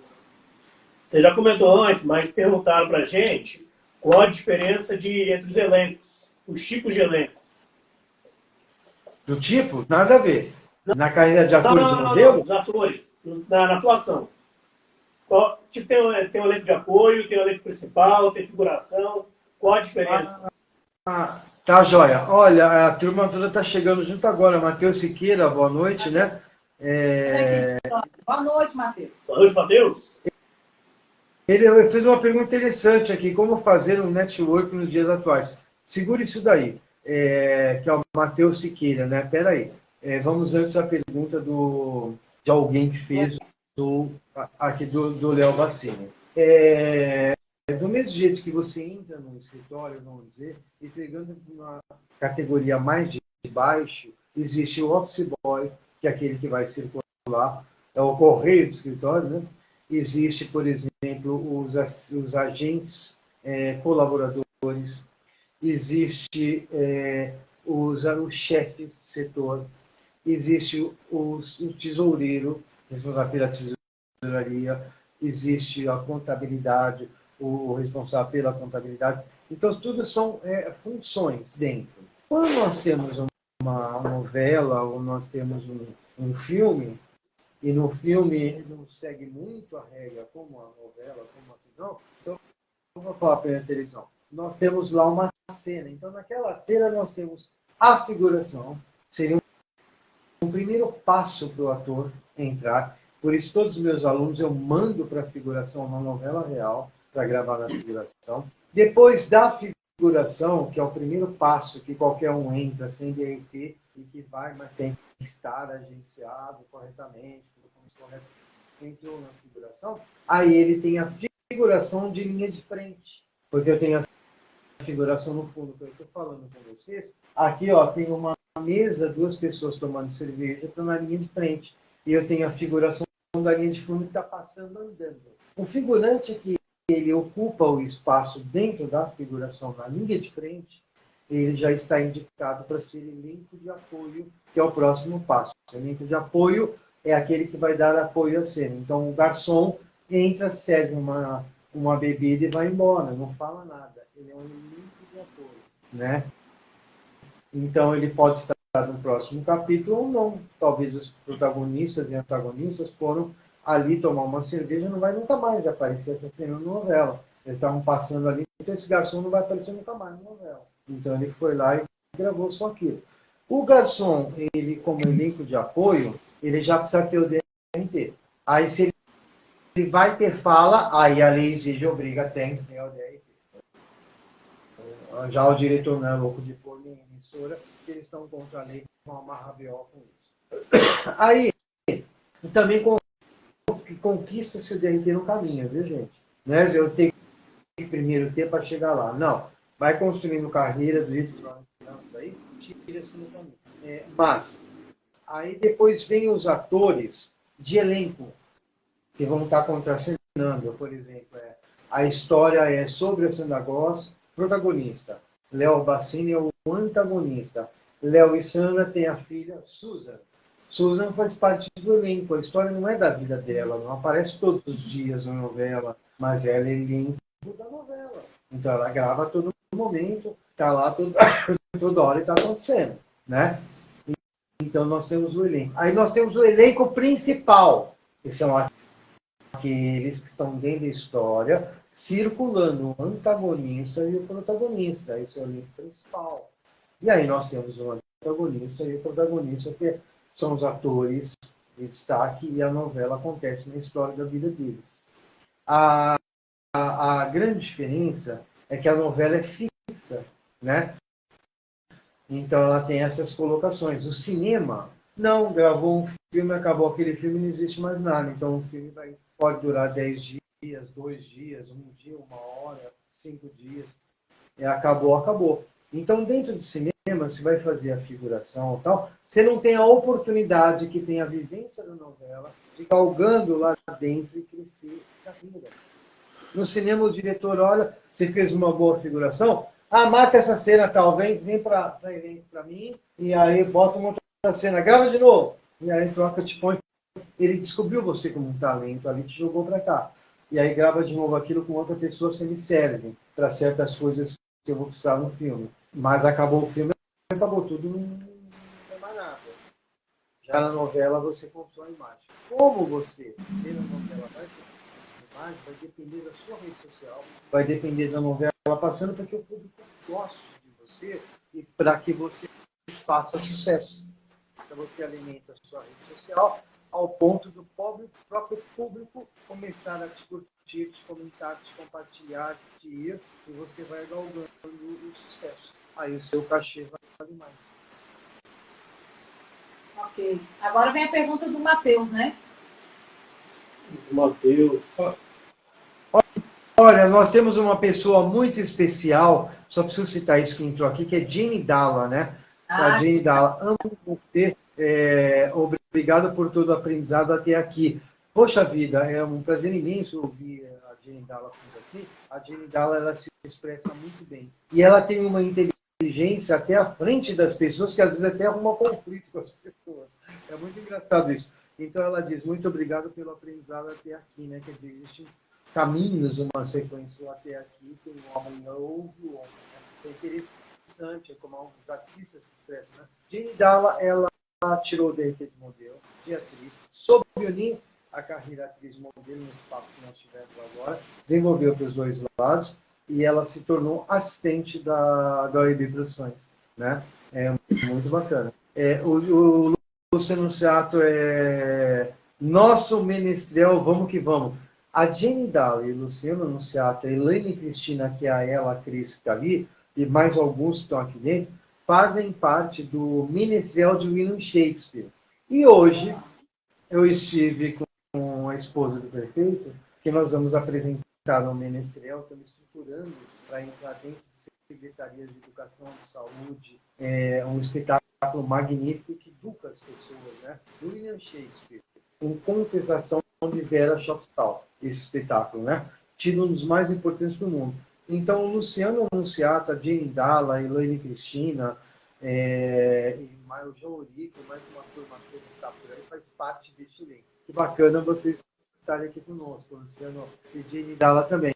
Você já comentou antes, mas perguntaram para a gente qual a diferença entre os elencos, os tipos de elenco. Do tipo? Nada a ver. Na carreira de ator de modelo? Não, os atores, na atuação. Tipo, tem um elenco de apoio, tem um elenco principal, tem figuração. Qual a diferença? Tá, joia. Olha, a turma toda está chegando junto agora. Matheus Siqueira, boa noite, né? Boa noite, Matheus. Boa noite, Matheus. Ele fez uma pergunta interessante aqui. Como fazer um network nos dias atuais? Segura isso daí, que é o Matheus Siqueira, né? Peraí. Vamos antes à pergunta de alguém que fez aqui do Léo Bassini. Do mesmo jeito que você entra no escritório, vamos dizer, e pegando uma categoria mais de baixo, existe o office boy, que é aquele que vai circular, é o correio do escritório, né? Existe, por exemplo, os agentes colaboradores, existe os chefes de setor, existe o tesoureiro, responsável pela tesouraria, existe a contabilidade, o responsável pela contabilidade. Então, tudo são funções dentro. Quando nós temos uma novela ou nós temos um filme, e no filme não segue muito a regra como a novela, como a televisão, então, vamos falar pela televisão. Nós temos lá uma cena. Então, naquela cena, nós temos a figuração, seria um primeiro passo para o ator entrar. Por isso, todos os meus alunos eu mando para a figuração uma novela real, para gravar na figuração. Depois da figuração, que é o primeiro passo que qualquer um entra sem DRT e que vai, mas tem que estar agenciado corretamente, tudo correto, entrou na figuração, aí ele tem a figuração de linha de frente, porque eu tenho a figuração no fundo, que eu estou falando com vocês. Aqui, ó, tem uma mesa, duas pessoas tomando cerveja, estão na linha de frente, e eu tenho a figuração da linha de fundo que está passando andando. O figurante que ele ocupa o espaço dentro da figuração na linha de frente, ele já está indicado para ser elenco de apoio, que é o próximo passo. O elenco de apoio é aquele que vai dar apoio à cena. Então, o garçom entra, serve uma bebida e vai embora, não fala nada. Ele é um elenco de apoio, né? Então, ele pode estar no próximo capítulo ou não. Talvez os protagonistas e antagonistas foram ali tomar uma cerveja, não vai nunca mais aparecer essa cena na novela. Eles estavam passando ali, então esse garçom não vai aparecer nunca mais na novela. Então ele foi lá e gravou só aquilo. O garçom, ele como elenco de apoio, ele já precisa ter o DRT. Aí se ele vai ter fala, aí a lei exige, obriga, tem que ter o DRT. Já o diretor não é louco de pôr nem emissora, porque eles estão contra a lei, vão amarrar B.O. com isso. Aí, também conquista-se o DRT no caminho, viu, gente? Não é eu tenho que primeiro ter para chegar lá. Não. Vai construindo carreira do jeito que nós estamos aí, tira-se no caminho. Mas, aí depois vem os atores de elenco, que vão estar contracenando, por exemplo. A história é sobre a Sandra Goss, protagonista. Léo Bassini é o antagonista. Léo e Sandra têm a filha Susan. Susan faz parte do elenco. A história não é da vida dela, não aparece todos os dias na novela, mas ela é elenco da novela. Então ela grava a todo momento, está lá toda hora e está acontecendo, né? Então nós temos o elenco. Aí nós temos o elenco principal, que são aqueles que estão dentro da história, circulando o antagonista e o protagonista. Esse é o elenco principal. E aí nós temos o antagonista e o protagonista, que são os atores de destaque, e a novela acontece na história da vida deles. A grande diferença é que a novela é fixa, né? Então ela tem essas colocações. O cinema, não, gravou um filme, acabou aquele filme, não existe mais nada. Então o filme pode durar 10 dias, 2 dias, 1 dia, 1 hora, 5 dias. Acabou. Então dentro do cinema, você vai fazer a figuração e tal, você não tem a oportunidade que tem a vivência da novela de galgando lá dentro e crescer carreira. No cinema, o diretor olha, você fez uma boa figuração, mata essa cena tal, vem para mim, e aí bota uma outra cena, grava de novo, e aí troca, te põe. Ele descobriu você como um talento ali, te jogou para cá. E aí grava de novo aquilo com outra pessoa, se me serve para certas coisas que eu vou precisar no filme. Mas acabou o filme, acabou tudo, não é mais nada. Já na novela você constrói a imagem. Como você vê na novela vai depender da sua rede social, vai depender da novela passando para que o público goste de você e para que você faça sucesso. Então você alimenta a sua rede social ao ponto do próprio público começar a te curtir, te comentar, te compartilhar, te ir, e você vai galgando o sucesso. Aí o seu cachê vale mais. Ok. Agora vem a pergunta do Matheus, né? Matheus. Olha, nós temos uma pessoa muito especial, só preciso citar isso que entrou aqui, que é Jenny Dalla, né? A Jenny Dalla, amo você, obrigado por todo o aprendizado até aqui. Poxa vida, é um prazer imenso ouvir a Jenny Dalla assim. A Jenny Dalla, ela se expressa muito bem. E ela tem uma inteligência até à frente das pessoas, que às vezes até arruma conflito com as pessoas. É muito engraçado isso. Então ela diz, muito obrigado pelo aprendizado até aqui, né? Quer dizer, existem caminhos, uma sequência até aqui, tem o amanhã ou o ontem. Né? É interessante, é como os artistas se expressam. Né? Jenny Dalla, ela tirou o DRT de modelo, de atriz, sob violino, a carreira atriz modelo, nesse papo que nós tivemos agora, desenvolveu para os dois lados, e ela se tornou assistente da OEB Produções. Né? É muito bacana. O Luciano Seato é nosso menestrel, vamos que vamos. A Jenny Dalla e o Luciano Anunciato, a Elaine Cristina, que é a Cris que está ali, e mais alguns que estão aqui dentro, fazem parte do Menestrel de William Shakespeare. E hoje eu estive com a esposa do prefeito, que nós vamos apresentar no Menestrel, estamos estruturando para entrar dentro de secretarias de educação, de saúde, um espetáculo magnífico que educa as pessoas, né? Do William Shakespeare, com contestação de Vera Schoffstall, esse espetáculo, né? Tido um dos mais importantes do mundo. Então, o Luciano Anunciato, a Jenny Dalla, a Elaine Cristina, e o João Eurico, mais uma turma que está por aí, faz parte deste elenco. Que bacana vocês estarem aqui conosco, Luciano e Jenny Dalla também.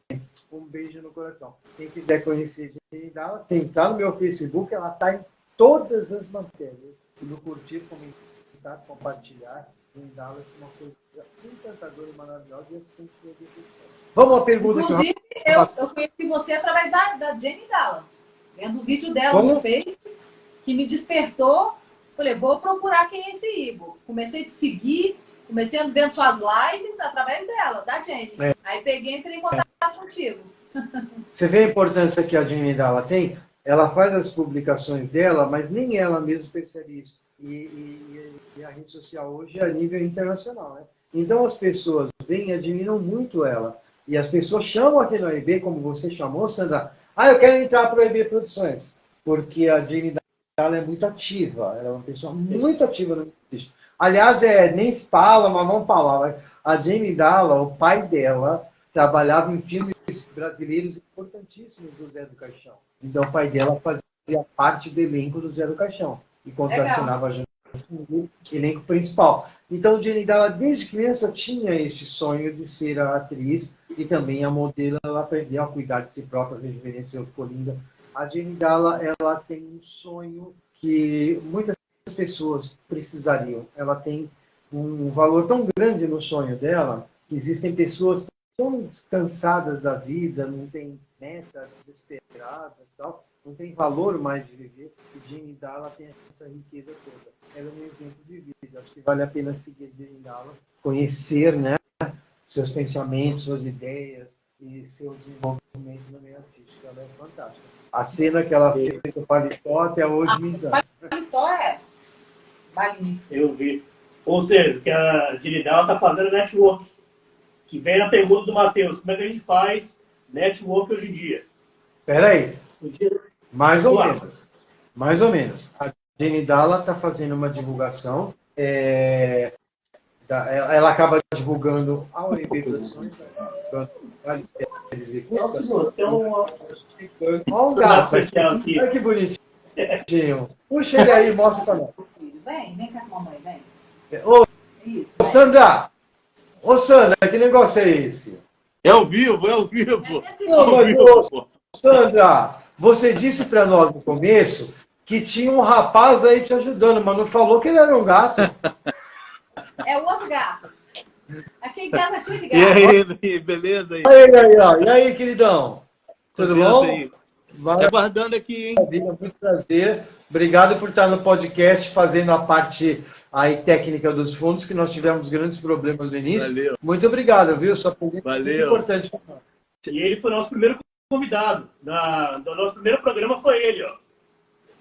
Um beijo no coração. Quem quiser conhecer a Jenny Dalla, se entrar no meu Facebook, ela está em todas as matérias. No curtir, comentar, compartilhar. Jenny Dalla é uma coisa encantadora e maravilhosa e assistente de educação. Vamos à pergunta. Inclusive, eu conheci você através da Jenny Dalla. Vendo o vídeo dela no Face, que me despertou. Falei, vou procurar quem é esse Igor. Comecei a te seguir, comecei a ver suas lives através dela, da Jenny. Aí peguei e entrei em contato contigo. Você vê a importância que a Jenny Dalla tem? Ela faz as publicações dela, mas nem ela mesma percebe isso. E a rede social hoje é a nível internacional, né? Então as pessoas veem e admiram muito ela. E as pessoas chamam aqui no AIB, como você chamou, Sandra. Ah, eu quero entrar para o AIB Produções. Porque a Jenny Dalla é muito ativa. Ela é uma pessoa muito ativa no meio. Aliás, nem se fala, mas vamos falar. A Jenny Dalla, o pai dela, trabalhava em filmes brasileiros importantíssimos do Zé do Caixão. Então o pai dela fazia parte do elenco do Zé do Caixão. E contracenava junto com o elenco principal. Então, Jenny Dalla, desde criança, tinha este sonho de ser a atriz e também a modelo. Ela aprendeu a cuidar de si própria, rejuvenesceu, ficou linda. A Jenny Dalla, ela tem um sonho que muitas pessoas precisariam. Ela tem um valor tão grande no sonho dela, que existem pessoas tão cansadas da vida, não tem metas, desesperadas, tal, não tem valor mais de viver, e Jenny Dalla tem essa riqueza toda. Ela é um exemplo de vida. Acho que vale a pena seguir Jenny Dalla, conhecer, né, seus pensamentos, suas ideias e seu desenvolvimento no meio artístico. Ela é fantástica. A cena que ela fez com o paletó até hoje me encanta. O paletó é magnífico. Eu vi. Ou seja, que a Jenny Dalla está fazendo network. Que vem na pergunta do Matheus, como é que a gente faz network hoje em dia? Espera aí. Mais ou Claro. menos. Mais ou menos. A Jenny Dalla está fazendo uma divulgação. Ela acaba divulgando a OEB Produções. Então, Olha um um gato especial aqui. Olha que bonitinho. Puxa ele aí e mostra para nós. Vem cá com a mamãe, vem. Ô, Isso. Sandra! Ô, Sandra, que negócio é esse? É ao vivo, é ao vivo. Esse Não, Ao mas, vivo, ô, pô. Sandra, você disse para nós no começo que tinha um rapaz aí te ajudando, mas não falou que ele era um gato. é o outro gato. Aquele gato é cheio de E gato. aí, beleza aí? Olha ele aí, ó. E aí, queridão? Tudo Beleza bom? aí? Te Maravilha, aguardando aqui, hein? muito prazer. Obrigado por estar no podcast, fazendo a parte aí técnica dos fundos, que nós tivemos grandes problemas no início. Valeu. Muito obrigado, viu? Sua pergunta é muito Valeu. importante. E ele foi nosso primeiro convidado. Do nosso primeiro programa foi ele, ó.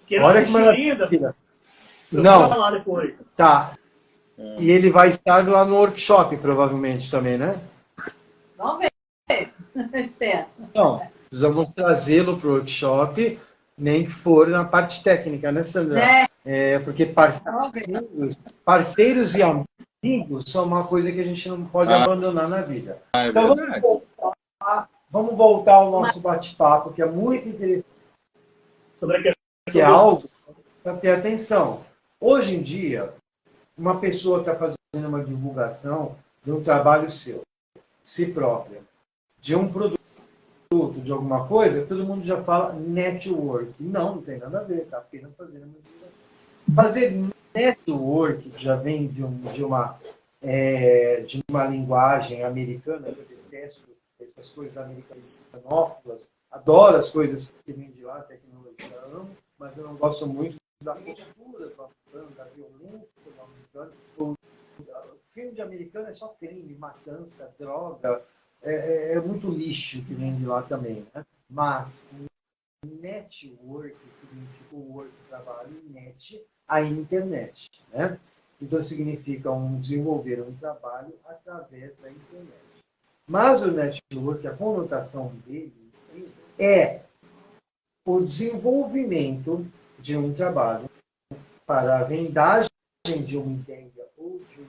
Quem não Olha que assistiu ainda, maravilha. eu vou Não, falar lá depois. tá. E ele vai estar lá no workshop, provavelmente, também, né? Vamos ver. Espera. Então, precisamos trazê-lo para o workshop, nem que for na parte técnica, né, Sandra? Porque parceiros e amigos são uma coisa que a gente não pode abandonar na vida. É Então, verdade. vamos voltar ao nosso bate-papo, que é muito interessante, Sobre a questão que é algo para ter atenção. Hoje em dia, uma pessoa está fazendo uma divulgação de um trabalho seu, si própria, de um produto, de alguma coisa, todo mundo já fala network. Não tem nada a ver, está apenas fazendo uma divulgação. Fazer network, que já vem de uma linguagem americana, eu detesto essas coisas americanófilas, adoro as coisas que vêm de lá, tecnologia, mas eu não gosto muito da cultura do americano, da violência do americano. O filme de americano é só crime, matança, droga, é muito lixo que vem de lá também, né? Mas network significa o work, trabalho, e net, a internet, né? Então significa desenvolver um trabalho através da internet. Mas o network, a conotação dele em si, é o desenvolvimento de um trabalho para a vendagem de uma ideia ou de um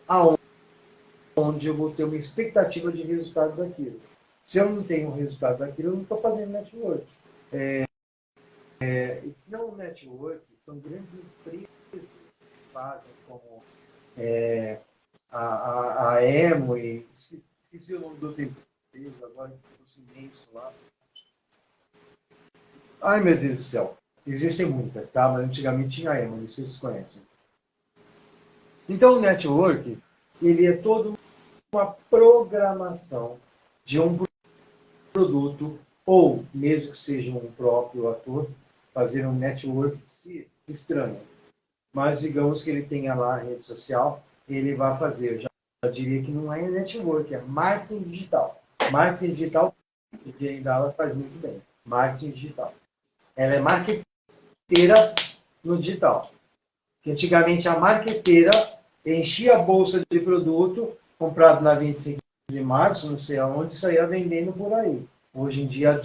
produto, onde eu vou ter uma expectativa de resultado daquilo. Se eu não tenho o resultado daquilo, eu não estou fazendo network. Não network, são grandes empresas que fazem, como a Emo, e esqueci o nome do outro empresa, agora os imensos lá. Ai, meu Deus do céu. Existem muitas, tá? Mas antigamente tinha a Emo, não sei se vocês conhecem. Então, o network, ele é toda uma programação de um produto, ou mesmo que seja um próprio ator, fazer um network estranho. Mas digamos que ele tenha lá a rede social, ele vai fazer. Eu já diria que não é network, é marketing digital. Marketing digital Viviane Dalla faz muito bem. Marketing digital. Ela é marqueteira no digital. Que antigamente a marqueteira enchia a bolsa de produto comprado na 25 de março, não sei aonde, saía vendendo por aí. Hoje em dia a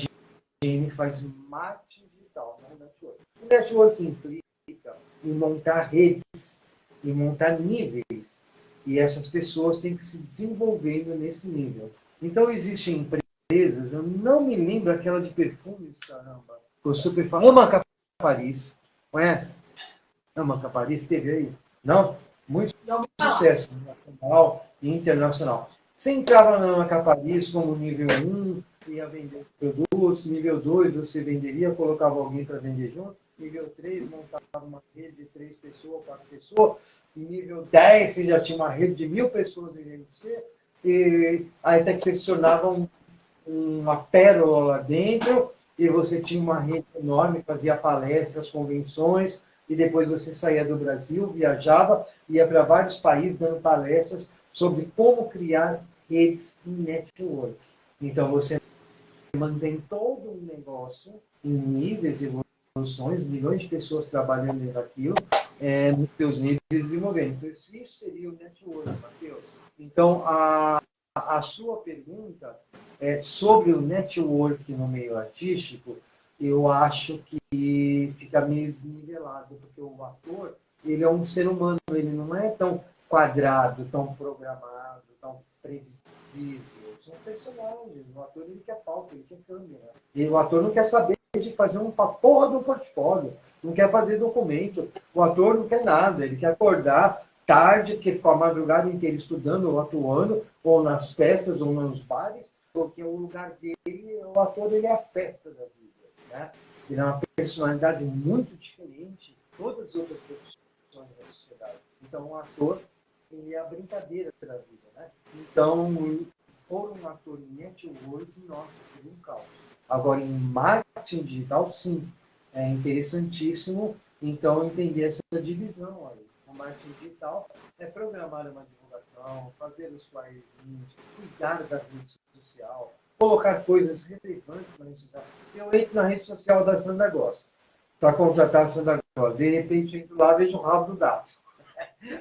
Jane faz marketing digital, não network. O network implica em montar redes, em montar níveis. E essas pessoas têm que se desenvolvendo nesse nível. Então existem empresas, eu não me lembro aquela de perfumes, caramba. Eu super falo, Ama Paris. Conhece? Ama Paris, teve aí? Não? Muito sucesso nacional e internacional. Você entrava na Ama Paris como nível 1, ia vender produtos, nível 2 você venderia, colocava alguém para vender junto, nível 3 montava uma rede de 3 pessoas, 4 pessoas, e nível 10 você já tinha uma rede de 1000 pessoas em você, e aí até que você se tornava uma pérola lá dentro, e você tinha uma rede enorme, fazia palestras, convenções, e depois você saía do Brasil, viajava, ia para vários países dando palestras sobre como criar redes em network. Então você mantém todo um negócio em níveis e evoluções, milhões de pessoas trabalhando naquilo, nos seus níveis desenvolvendo. Então, isso seria o network, Matheus. Então, a sua pergunta sobre o network no meio artístico, eu acho que fica meio desnivelado, porque o ator, ele é um ser humano, ele não é tão quadrado, tão programado, tão previsível. São personagens. O ator, ele quer pauta, ele quer câmera. E o ator não quer saber de fazer uma porra do portfólio, não quer fazer documento. O ator não quer nada, ele quer acordar tarde, que ficou a madrugada inteira estudando ou atuando, ou nas festas, ou nos bares, porque o lugar dele, o ator, ele é a festa da vida, né? Ele é uma personalidade muito diferente de todas as outras profissões da sociedade. Então, o ator, ele é a brincadeira da vida, né? Então, por um ator em network, nossa, seria um caos. Agora, em marketing digital, sim, é interessantíssimo, então, entender essa divisão aí. O marketing digital é programar uma divulgação, fazer os flyers, cuidar da rede social, colocar coisas relevantes na rede social. Eu entro na rede social da Sandra Goss para contratar a Sandra Goss. De repente, entro lá, vejo o rabo do gato.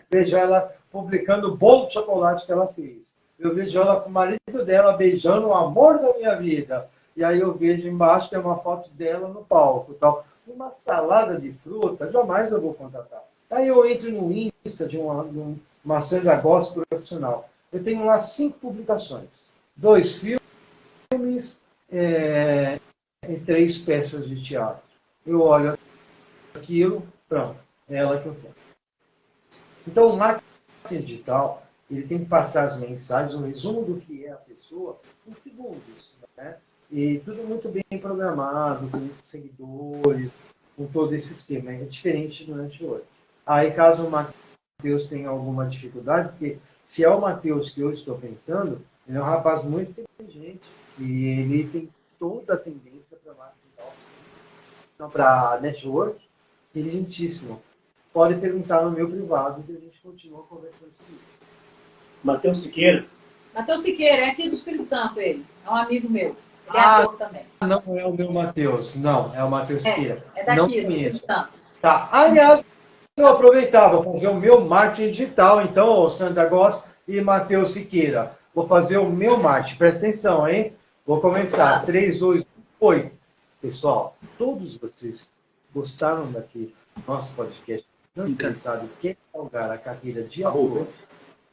Vejo ela publicando o bolo de chocolate que ela fez. Eu vejo ela com o marido dela beijando o amor da minha vida. E aí eu vejo embaixo tem uma foto dela no palco. Tal. Uma salada de fruta, jamais eu vou contratar. Aí eu entro no Insta de uma Sandra Goss profissional. Eu tenho lá 5 publicações. 2 filmes e 3 peças de teatro. Eu olho aquilo, pronto. É ela que eu quero. Então, o marketing digital, ele tem que passar as mensagens, o resumo do que é a pessoa, em segundos, né? E tudo muito bem programado, com seguidores, com todo esse esquema. É diferente do network. Aí, caso o Matheus tenha alguma dificuldade, porque se é o Matheus que eu estou pensando, ele é um rapaz muito inteligente e ele tem toda a tendência para marketing digital, então, para network, inteligentíssimo. Pode perguntar no meu privado que a gente continua conversando sobre isso. Matheus Siqueira. Matheus Siqueira, é aqui do Espírito Santo ele. É um amigo meu. Ele é ator também. Não é o meu Matheus. Não, é o Matheus Siqueira. É daqui, não do conheço. Espírito Santo. Tá. Aliás, eu aproveitar, vou fazer o meu marketing digital, então, Sandra Goss e Matheus Siqueira. Vou fazer o meu marketing. Presta atenção, hein? Vou começar. 3, 2, 1, 8. Pessoal, todos vocês gostaram daqui do nosso podcast? Não interessaram em quem galgar a carreira de ator,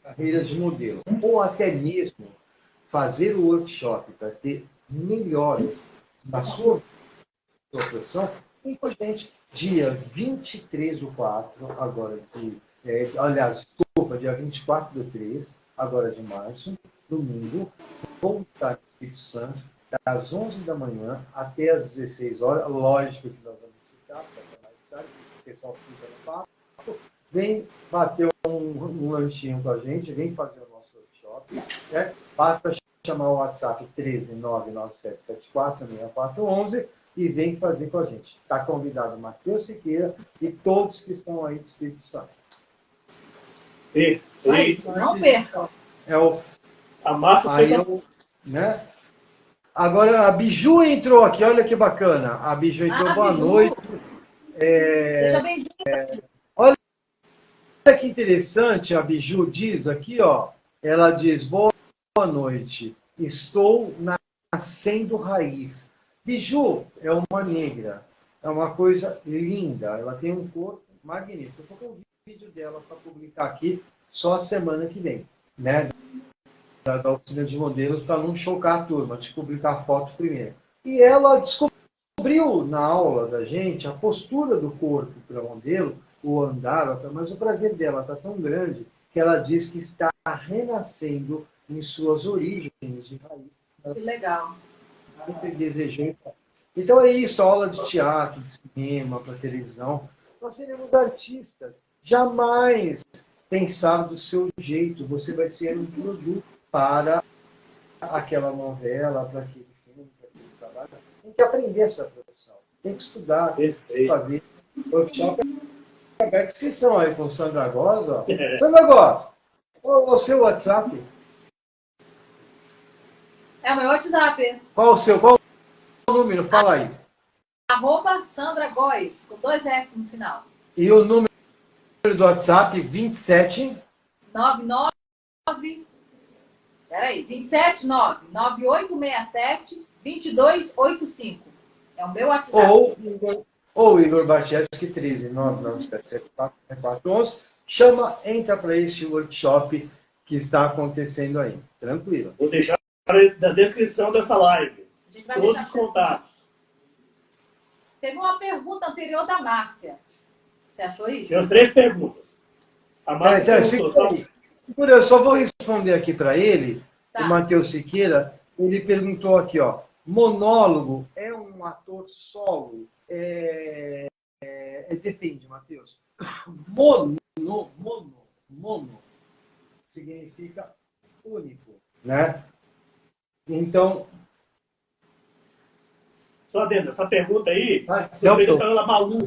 carreira de modelo, ou até mesmo fazer o workshop para ter melhores na sua profissão, vem com a gente dia 23 do 4, agora aliás, desculpa, dia 24 do 3, agora de março, domingo, vou estar no Espírito Santo, das 11 da manhã até as 16 horas, lógico que nós vamos citar, para mais tarde, o pessoal fica no papo, vem bater um lanchinho com a gente, vem fazer o nosso workshop, né? Basta chamar o WhatsApp 13997746411 e vem fazer com a gente. Está convidado o Matheus Siqueira e todos que estão aí do Espírito Santo. Perfeito. Não percam. É o A massa aí né? Agora, a Biju entrou aqui, olha que bacana. A Biju entrou, boa Biju. noite. Seja bem-vinda. Olha que interessante, a Biju diz aqui, ó. Ela diz, boa noite, estou nascendo raiz. Biju é uma negra, é uma coisa linda, ela tem um corpo magnífico. Eu estou com um vídeo dela para publicar aqui só a semana que vem, né? Da oficina de modelos, para não chocar a turma, de publicar a foto primeiro. E ela descobriu na aula da gente a postura do corpo para o modelo, o andar, mas o prazer dela está tão grande que ela diz que está renascendo em suas origens de raiz. Que legal. Sempre desejou. Então é isso, aula de teatro, de cinema, para televisão. Nós seremos artistas. Jamais pensar do seu jeito. Você vai ser um produto para aquela novela, para aquele filme, para aquele trabalho. Tem que aprender essa profissão. Tem que estudar, tem que fazer workshop. Aberta inscrição aí com Sandra Góes. Sandra Góes, qual é o seu WhatsApp? É o meu WhatsApp. Qual o número? Fala aí. @Sandra Góes, com 2 S no final. E o número do WhatsApp, 27... 99... Peraí, 279-9867-2285. É o meu WhatsApp. Ou Igor Barcheski, 13-99774-411. Chama, entra para esse workshop que está acontecendo aí. Tranquilo. Vou deixar na descrição dessa live. A gente vai Todos deixar os contatos. Teve uma pergunta anterior da Márcia. Você achou isso? Tinha as 3 perguntas. A Márcia perguntou. Eu só vou responder aqui para ele, Tá. o Matheus Siqueira. Ele perguntou aqui, ó. Monólogo é um ator solo? Depende, Matheus. Mono significa único, né? Então... Só dentro dessa pergunta aí, eu feita pela Malu.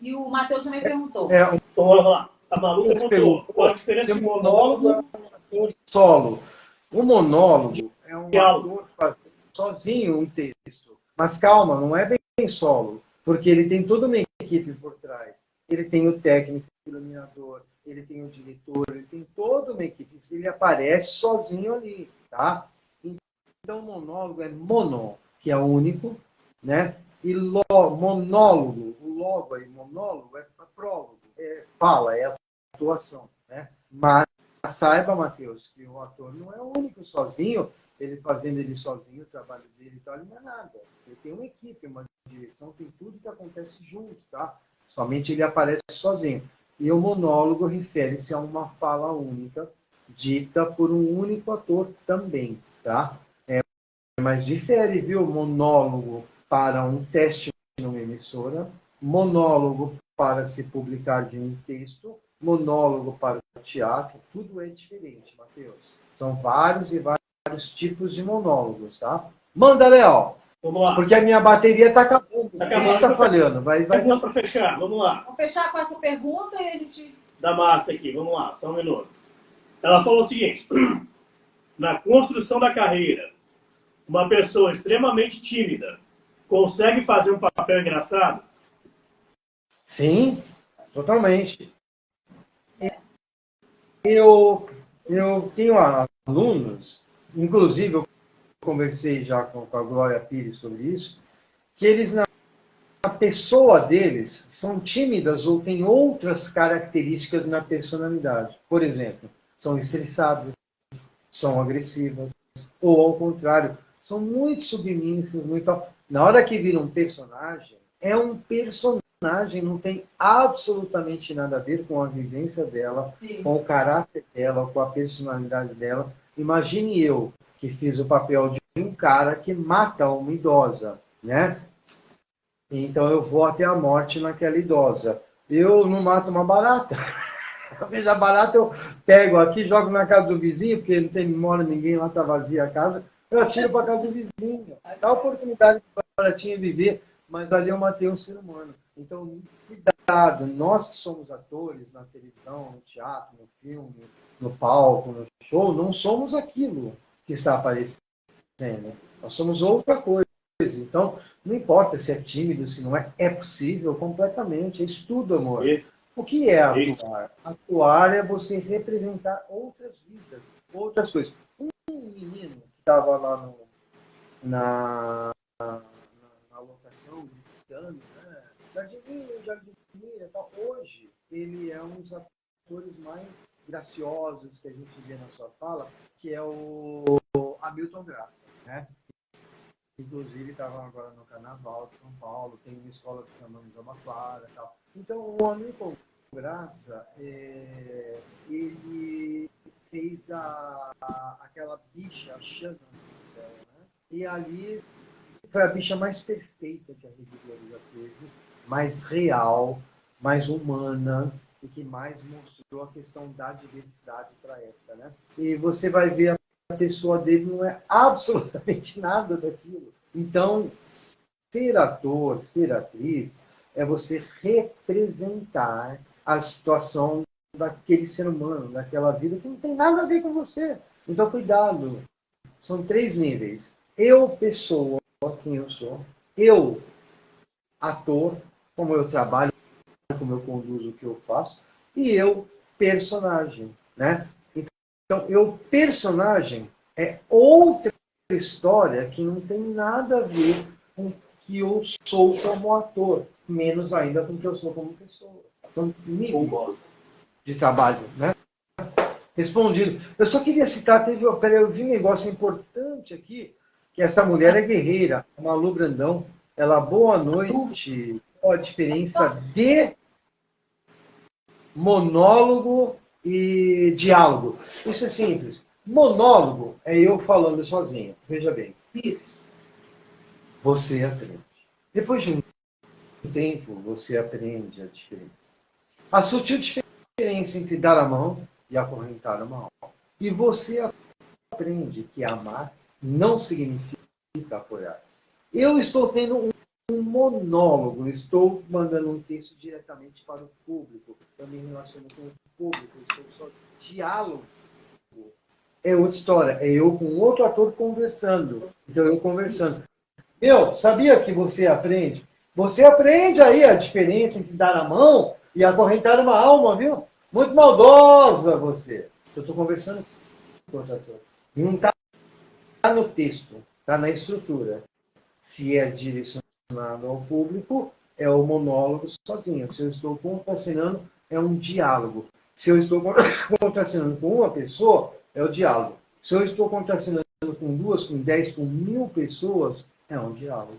E o Matheus também perguntou. Então, vamos lá. A Malu perguntou qual a diferença de monólogo e ator solo. O monólogo é um ator fazendo sozinho um texto. Mas calma, não é bem solo, porque ele tem toda uma equipe por trás. Ele tem o técnico, o iluminador, ele tem o diretor, ele tem toda uma equipe. Ele aparece sozinho ali, tá? Então, o monólogo é mono, que é único, né? E monólogo, o logo aí, monólogo, é prólogo, fala, é atuação, né? Mas saiba, Matheus, que o ator não é único sozinho, ele fazendo ele sozinho, o trabalho dele e tal, ele não é nada. Ele tem uma equipe, uma direção, tem tudo que acontece juntos, tá? Somente ele aparece sozinho. E o monólogo refere-se a uma fala única, dita por um único ator também, tá? Mas difere, viu? Monólogo para um teste numa emissora, monólogo para se publicar de um texto, monólogo para o teatro, tudo é diferente, Matheus. São vários e vários tipos de monólogos, tá? Manda, Léo! Vamos lá. Porque a minha bateria está acabando. Tá acabando. Está falhando. Vai. Pergunta para fechar, vamos lá. Vamos fechar com essa pergunta e a gente... Da Márcia aqui, vamos lá, só um minuto. Ela falou o seguinte: na construção da carreira, uma pessoa extremamente tímida consegue fazer um papel engraçado? Sim, totalmente. Eu tenho alunos, inclusive eu conversei já com a Glória Pires sobre isso, que eles, na pessoa deles, são tímidas ou têm outras características na personalidade. Por exemplo, são estressadas, são agressivas, ou ao contrário, são muito submissas, muito... Na hora que vira um personagem, é um personagem, não tem absolutamente nada a ver com a vivência dela, Sim. com o caráter dela, com a personalidade dela. Imagine eu, que fiz o papel de um cara que mata uma idosa, né? Então eu vou até a morte naquela idosa. Eu não mato uma barata. Eu vejo a barata, eu pego aqui, jogo na casa do vizinho, porque não mora ninguém lá, está vazia a casa. Eu atiro para a casa do vizinho. Dá a oportunidade para a baratinha viver, mas ali eu matei um ser humano. Então, cuidado. Nós que somos atores na televisão, no teatro, no filme, no palco, no show, não somos aquilo que está aparecendo. Nós somos outra coisa. Então, não importa se é tímido, se não é, é possível completamente. É estudo, amor. O que é atuar? Atuar é você representar outras vidas, outras coisas. Um menino que estava lá na locação, gritando, né? Jardinira, tal. Hoje, ele é um dos atores mais graciosos que a gente vê na sua fala, que é o Hamilton Graça, né? Inclusive, estavam agora no Carnaval de São Paulo, tem uma escola de samba no Jabaquara e tal. Então, o Hamilton Graça, ele fez aquela bicha, a Xana, né? E ali foi a bicha mais perfeita que a Rede Globo já teve, mais real, mais humana e que mais mostrou a questão da diversidade para a época, né? E você vai ver a pessoa dele não é absolutamente nada daquilo. Então, ser ator, ser atriz, é você representar a situação daquele ser humano, daquela vida que não tem nada a ver com você. Então, cuidado. São 3 níveis. Eu, pessoa, quem eu sou. Eu, ator, como eu trabalho, como eu conduzo o que eu faço. E eu, personagem, né? Então, eu, personagem, é outra história que não tem nada a ver com o que eu sou como ator, menos ainda com o que eu sou como pessoa. Então, nível de trabalho, né? Respondido. Eu só queria citar, eu vi um negócio importante aqui, que essa mulher é guerreira, a Malu Brandão. Ela, boa noite. Qual a diferença de monólogo e diálogo? Isso é simples. Monólogo é eu falando sozinho. Veja bem. Isso. Você aprende. Depois de um tempo, você aprende a diferença. A sutil diferença entre dar a mão e acorrentar a mão. E você aprende que amar não significa apoiar-se. Eu estou tendo um monólogo, estou mandando um texto diretamente para o público. Eu me relaciono com o público, estou só diálogo. É outra história, é eu com outro ator conversando. Então eu conversando. Sabia que você aprende? Você aprende aí a diferença entre dar a mão e acorrentar uma alma, viu? Muito maldosa você. Eu estou conversando com outro ator. E não está no texto, está na estrutura. Se é direcionado ao público, é o monólogo sozinho. Se eu estou contracenando, é um diálogo. Se eu estou contracenando com uma pessoa, é o diálogo. Se eu estou contracenando com 2, com 10, com 1000 pessoas, é um diálogo.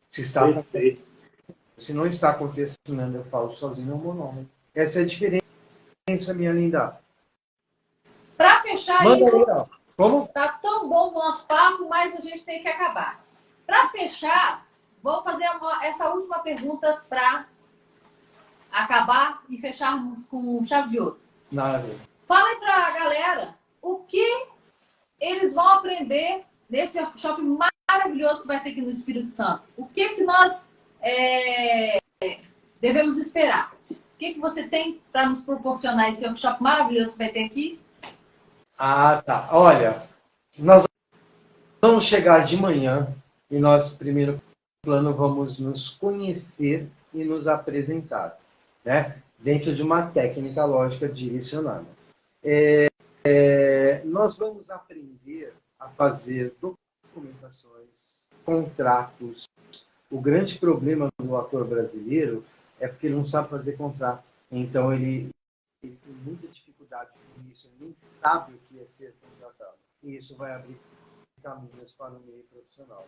Se não está contracenando, eu falo sozinho, é um monólogo. Essa é a diferença, minha linda. Para fechar, Manda Igor, aí, ó. Como? tá tão bom o nosso papo, mas a gente tem que acabar. Para fechar, vou fazer essa última pergunta para acabar e fecharmos com chave de ouro. Nada. Fala aí para a galera o que eles vão aprender nesse workshop maravilhoso que vai ter aqui no Espírito Santo. O que nós devemos esperar? O que você tem para nos proporcionar esse workshop maravilhoso que vai ter aqui? Ah, tá. Olha, nós vamos chegar de manhã e nós, primeiro plano, vamos nos conhecer e nos apresentar, né? Dentro de uma técnica lógica direcionada. Nós vamos aprender a fazer documentações, contratos. O grande problema do ator brasileiro é porque ele não sabe fazer contrato. Então, ele tem muita dificuldade com isso, ele nem sabe o que é ser contratado. E isso vai abrir caminhos para o meio profissional,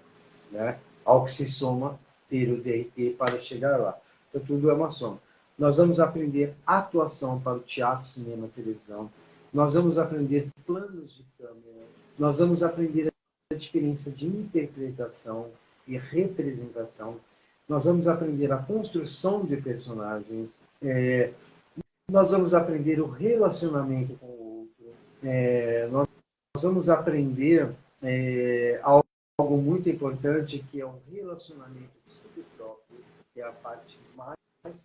né? Ao que se soma ter o DRT para chegar lá. Então, tudo é uma soma. Nós vamos aprender atuação para o teatro, cinema, televisão. Nós vamos aprender planos de câmera. Nós vamos aprender a diferença de interpretação e representação. Nós vamos aprender a construção de personagens. Nós vamos aprender o relacionamento com o outro. Nós vamos aprender algo muito importante, que é o relacionamento consigo próprio, que é a parte mais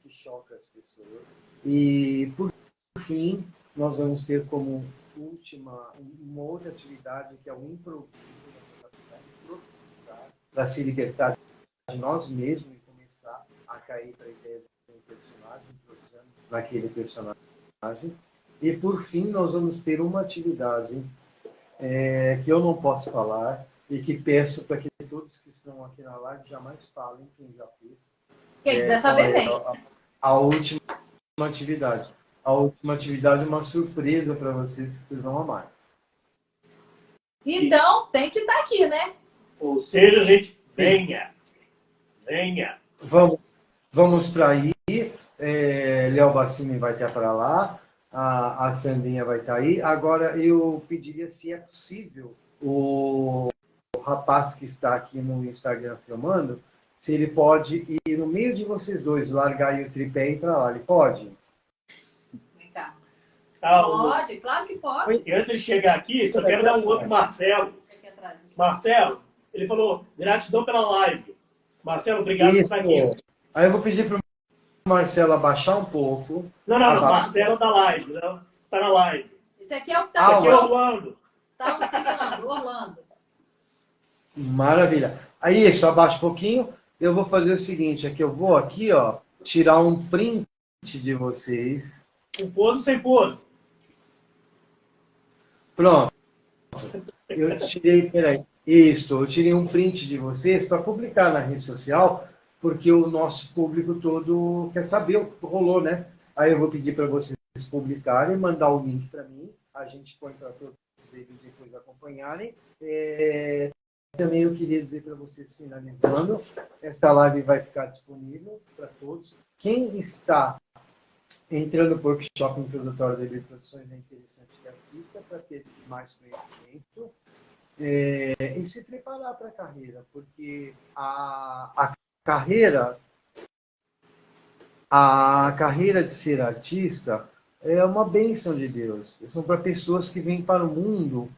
que choca as pessoas. E, por fim, nós vamos ter como última, uma outra atividade, que é o improviso, para se libertar de nós mesmos e começar a cair para a ideia de um personagem, improvisando naquele personagem. E, por fim, nós vamos ter uma atividade que eu não posso falar e que peço para que todos que estão aqui na live jamais falem, quem já fez. Quem quiser saber bem. A última atividade. A última atividade é uma surpresa para vocês que vocês vão amar. Então, tem que estar aqui, né? Ou seja, gente, venha. Venha. Vamos para aí. Léo Bassini vai estar para lá. A Sandrinha vai estar aí. Agora, eu pediria, se é possível, o rapaz que está aqui no Instagram filmando, se ele pode ir no meio de vocês dois, largar aí o tripé e ir para lá. Ele pode? Vem cá. Ah, Pode, claro que pode. e antes de chegar aqui, só quero dar um outro Marcelo. Aqui atrás. Marcelo, ele falou, gratidão pela live. Marcelo, obrigado por estar aqui. Aí eu vou pedir para o Marcelo abaixar um pouco. Não, Marcelo da live, não. Tá na live. Esse aqui é o que Esse tá aqui é Orlando. Tá auxiliando, Orlando. Maravilha. Aí, só abaixa um pouquinho. Eu vou fazer o seguinte, eu vou aqui, ó, tirar um print de vocês. Com pose ou sem pose? Pronto. Eu tirei, peraí. Isso, eu tirei um print de vocês para publicar na rede social, porque o nosso público todo quer saber o que rolou, né? Aí eu vou pedir para vocês publicarem, mandar o link para mim, a gente põe para todos eles depois acompanharem. Também eu queria dizer para vocês, finalizando, essa live vai ficar disponível para todos. Quem está entrando no workshop introdutório da Produções, é interessante que assista para ter mais conhecimento e se preparar para a carreira, porque a carreira de ser artista é uma bênção de Deus. São para pessoas que vêm para o mundo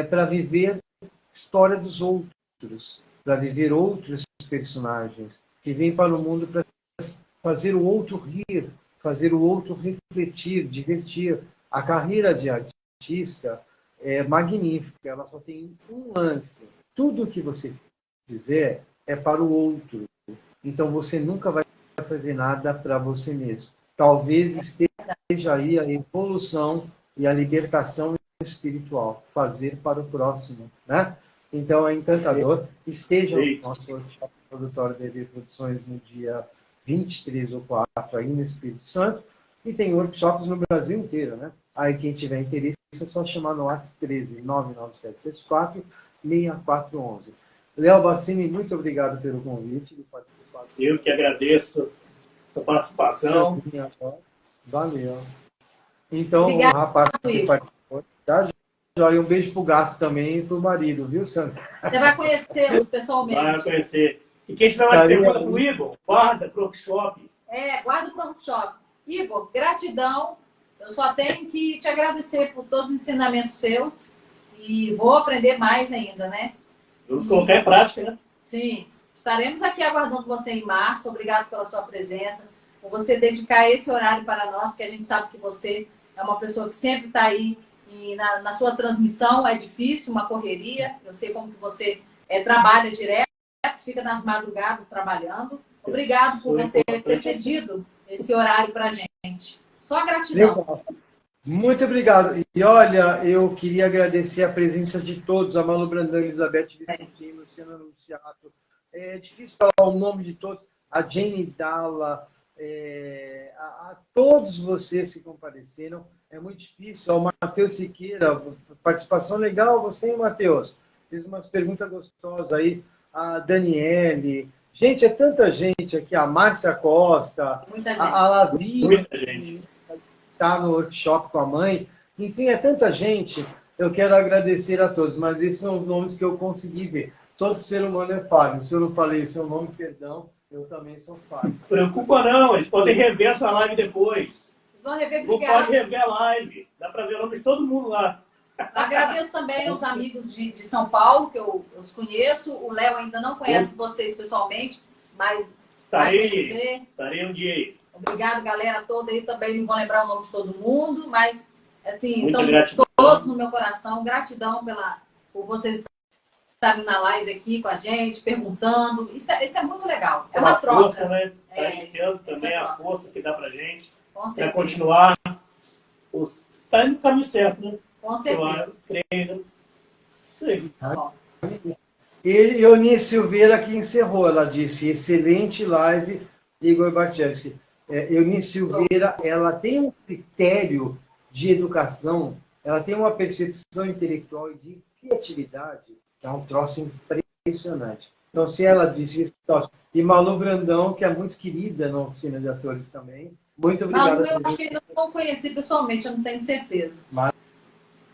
para viver história dos outros, para viver outros personagens, que vêm para o mundo para fazer o outro rir, fazer o outro refletir, divertir. A carreira de artista é magnífica, ela só tem um lance. Tudo que você fizer é para o outro. Então você nunca vai fazer nada para você mesmo. Talvez esteja aí a evolução e a libertação espiritual, fazer para o próximo, né? Então é encantador. Esteja no nosso workshop produtório de EV Produções no dia 23 ou 4 aí no Espírito Santo, e tem workshops no Brasil inteiro, né? Aí quem tiver interesse é só chamar no WhatsApp 13 99774 6411. Léo Bassini, muito obrigado pelo convite de participar. Eu que agradeço a sua participação. Valeu. Então, Obrigado, o rapaz que participou, tá? E um beijo pro gato também e pro marido, viu, Sandra? Você vai conhecê-los pessoalmente. Vai conhecer. E quem tiver mais pergunta para o Igor, guarda para o workshop. Guarda para o workshop. Igor, gratidão. Eu só tenho que te agradecer por todos os ensinamentos seus. E vou aprender mais ainda, né? Vamos colocar em prática, né? Sim. Estaremos aqui aguardando você em março. Obrigado pela sua presença. Por você dedicar esse horário para nós, que a gente sabe que você é uma pessoa que sempre está aí. E na sua transmissão é difícil, uma correria. Eu sei como que você trabalha direto, fica nas madrugadas trabalhando. Obrigado por você ter cedido esse horário para a gente. Só gratidão. Legal. Muito obrigado. E olha, eu queria agradecer a presença de todos, a Malu Brandão, Elizabeth Vicentino, Luciana Anunciato. É difícil falar o nome de todos. A Jane Dalla, a todos vocês que compareceram. É muito difícil. O Matheus Siqueira, participação legal, você, hein, Matheus? Fez umas perguntas gostosas aí. A Daniele. Gente, é tanta gente aqui. A Márcia Costa. Muita gente. A Lavi. Muita gente. Está no workshop com a mãe. Enfim, é tanta gente. Eu quero agradecer a todos, mas esses são os nomes que eu consegui ver. Todo ser humano é falho. Se eu não falei o seu nome, perdão, eu também sou falho. Não preocupa não, eles podem rever essa live depois. Vão rever, Não obrigado. pode rever a live. Dá para ver o nome de todo mundo lá. Agradeço também aos amigos de São Paulo, que eu os conheço. O Léo ainda não conhece vocês pessoalmente, mas vai conhecer. Estarei um dia aí. Obrigado, galera toda aí. Também não vou lembrar o nome de todo mundo, mas, assim, Muita estão gratidão. todos no meu coração. Gratidão por vocês estarem na live aqui com a gente, perguntando. Isso é muito legal. É Uma uma troca. força, né? Tá É, iniciando também essa a troca. força que dá pra gente. Com Pra certeza. continuar. Tá indo no caminho certo, né? Com Eu certeza. acho, creio. Né? Isso aí. Tá bom. E Eunice Silveira que encerrou, ela disse, excelente live, Igor Bartchevski. Eunice Silveira, ela tem um critério de educação, ela tem uma percepção intelectual e de criatividade, que é um troço impressionante. Então, se ela disse isso, e Malu Brandão, que é muito querida na oficina de atores também, muito obrigada. Malu, eu acho que ainda não conheci pessoalmente, eu não tenho certeza. Mas-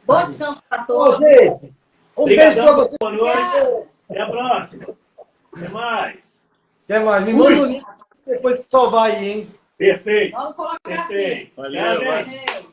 Bom descanso para Ô, todos. gente, um beijo para Obrigadão, você. boa noite. Até a próxima. Até mais. Até mais. Me manda o link depois que salvar aí, hein? Perfeito. Vamos colocar assim. Perfeito. Valeu, Tchau, gente. Valeu.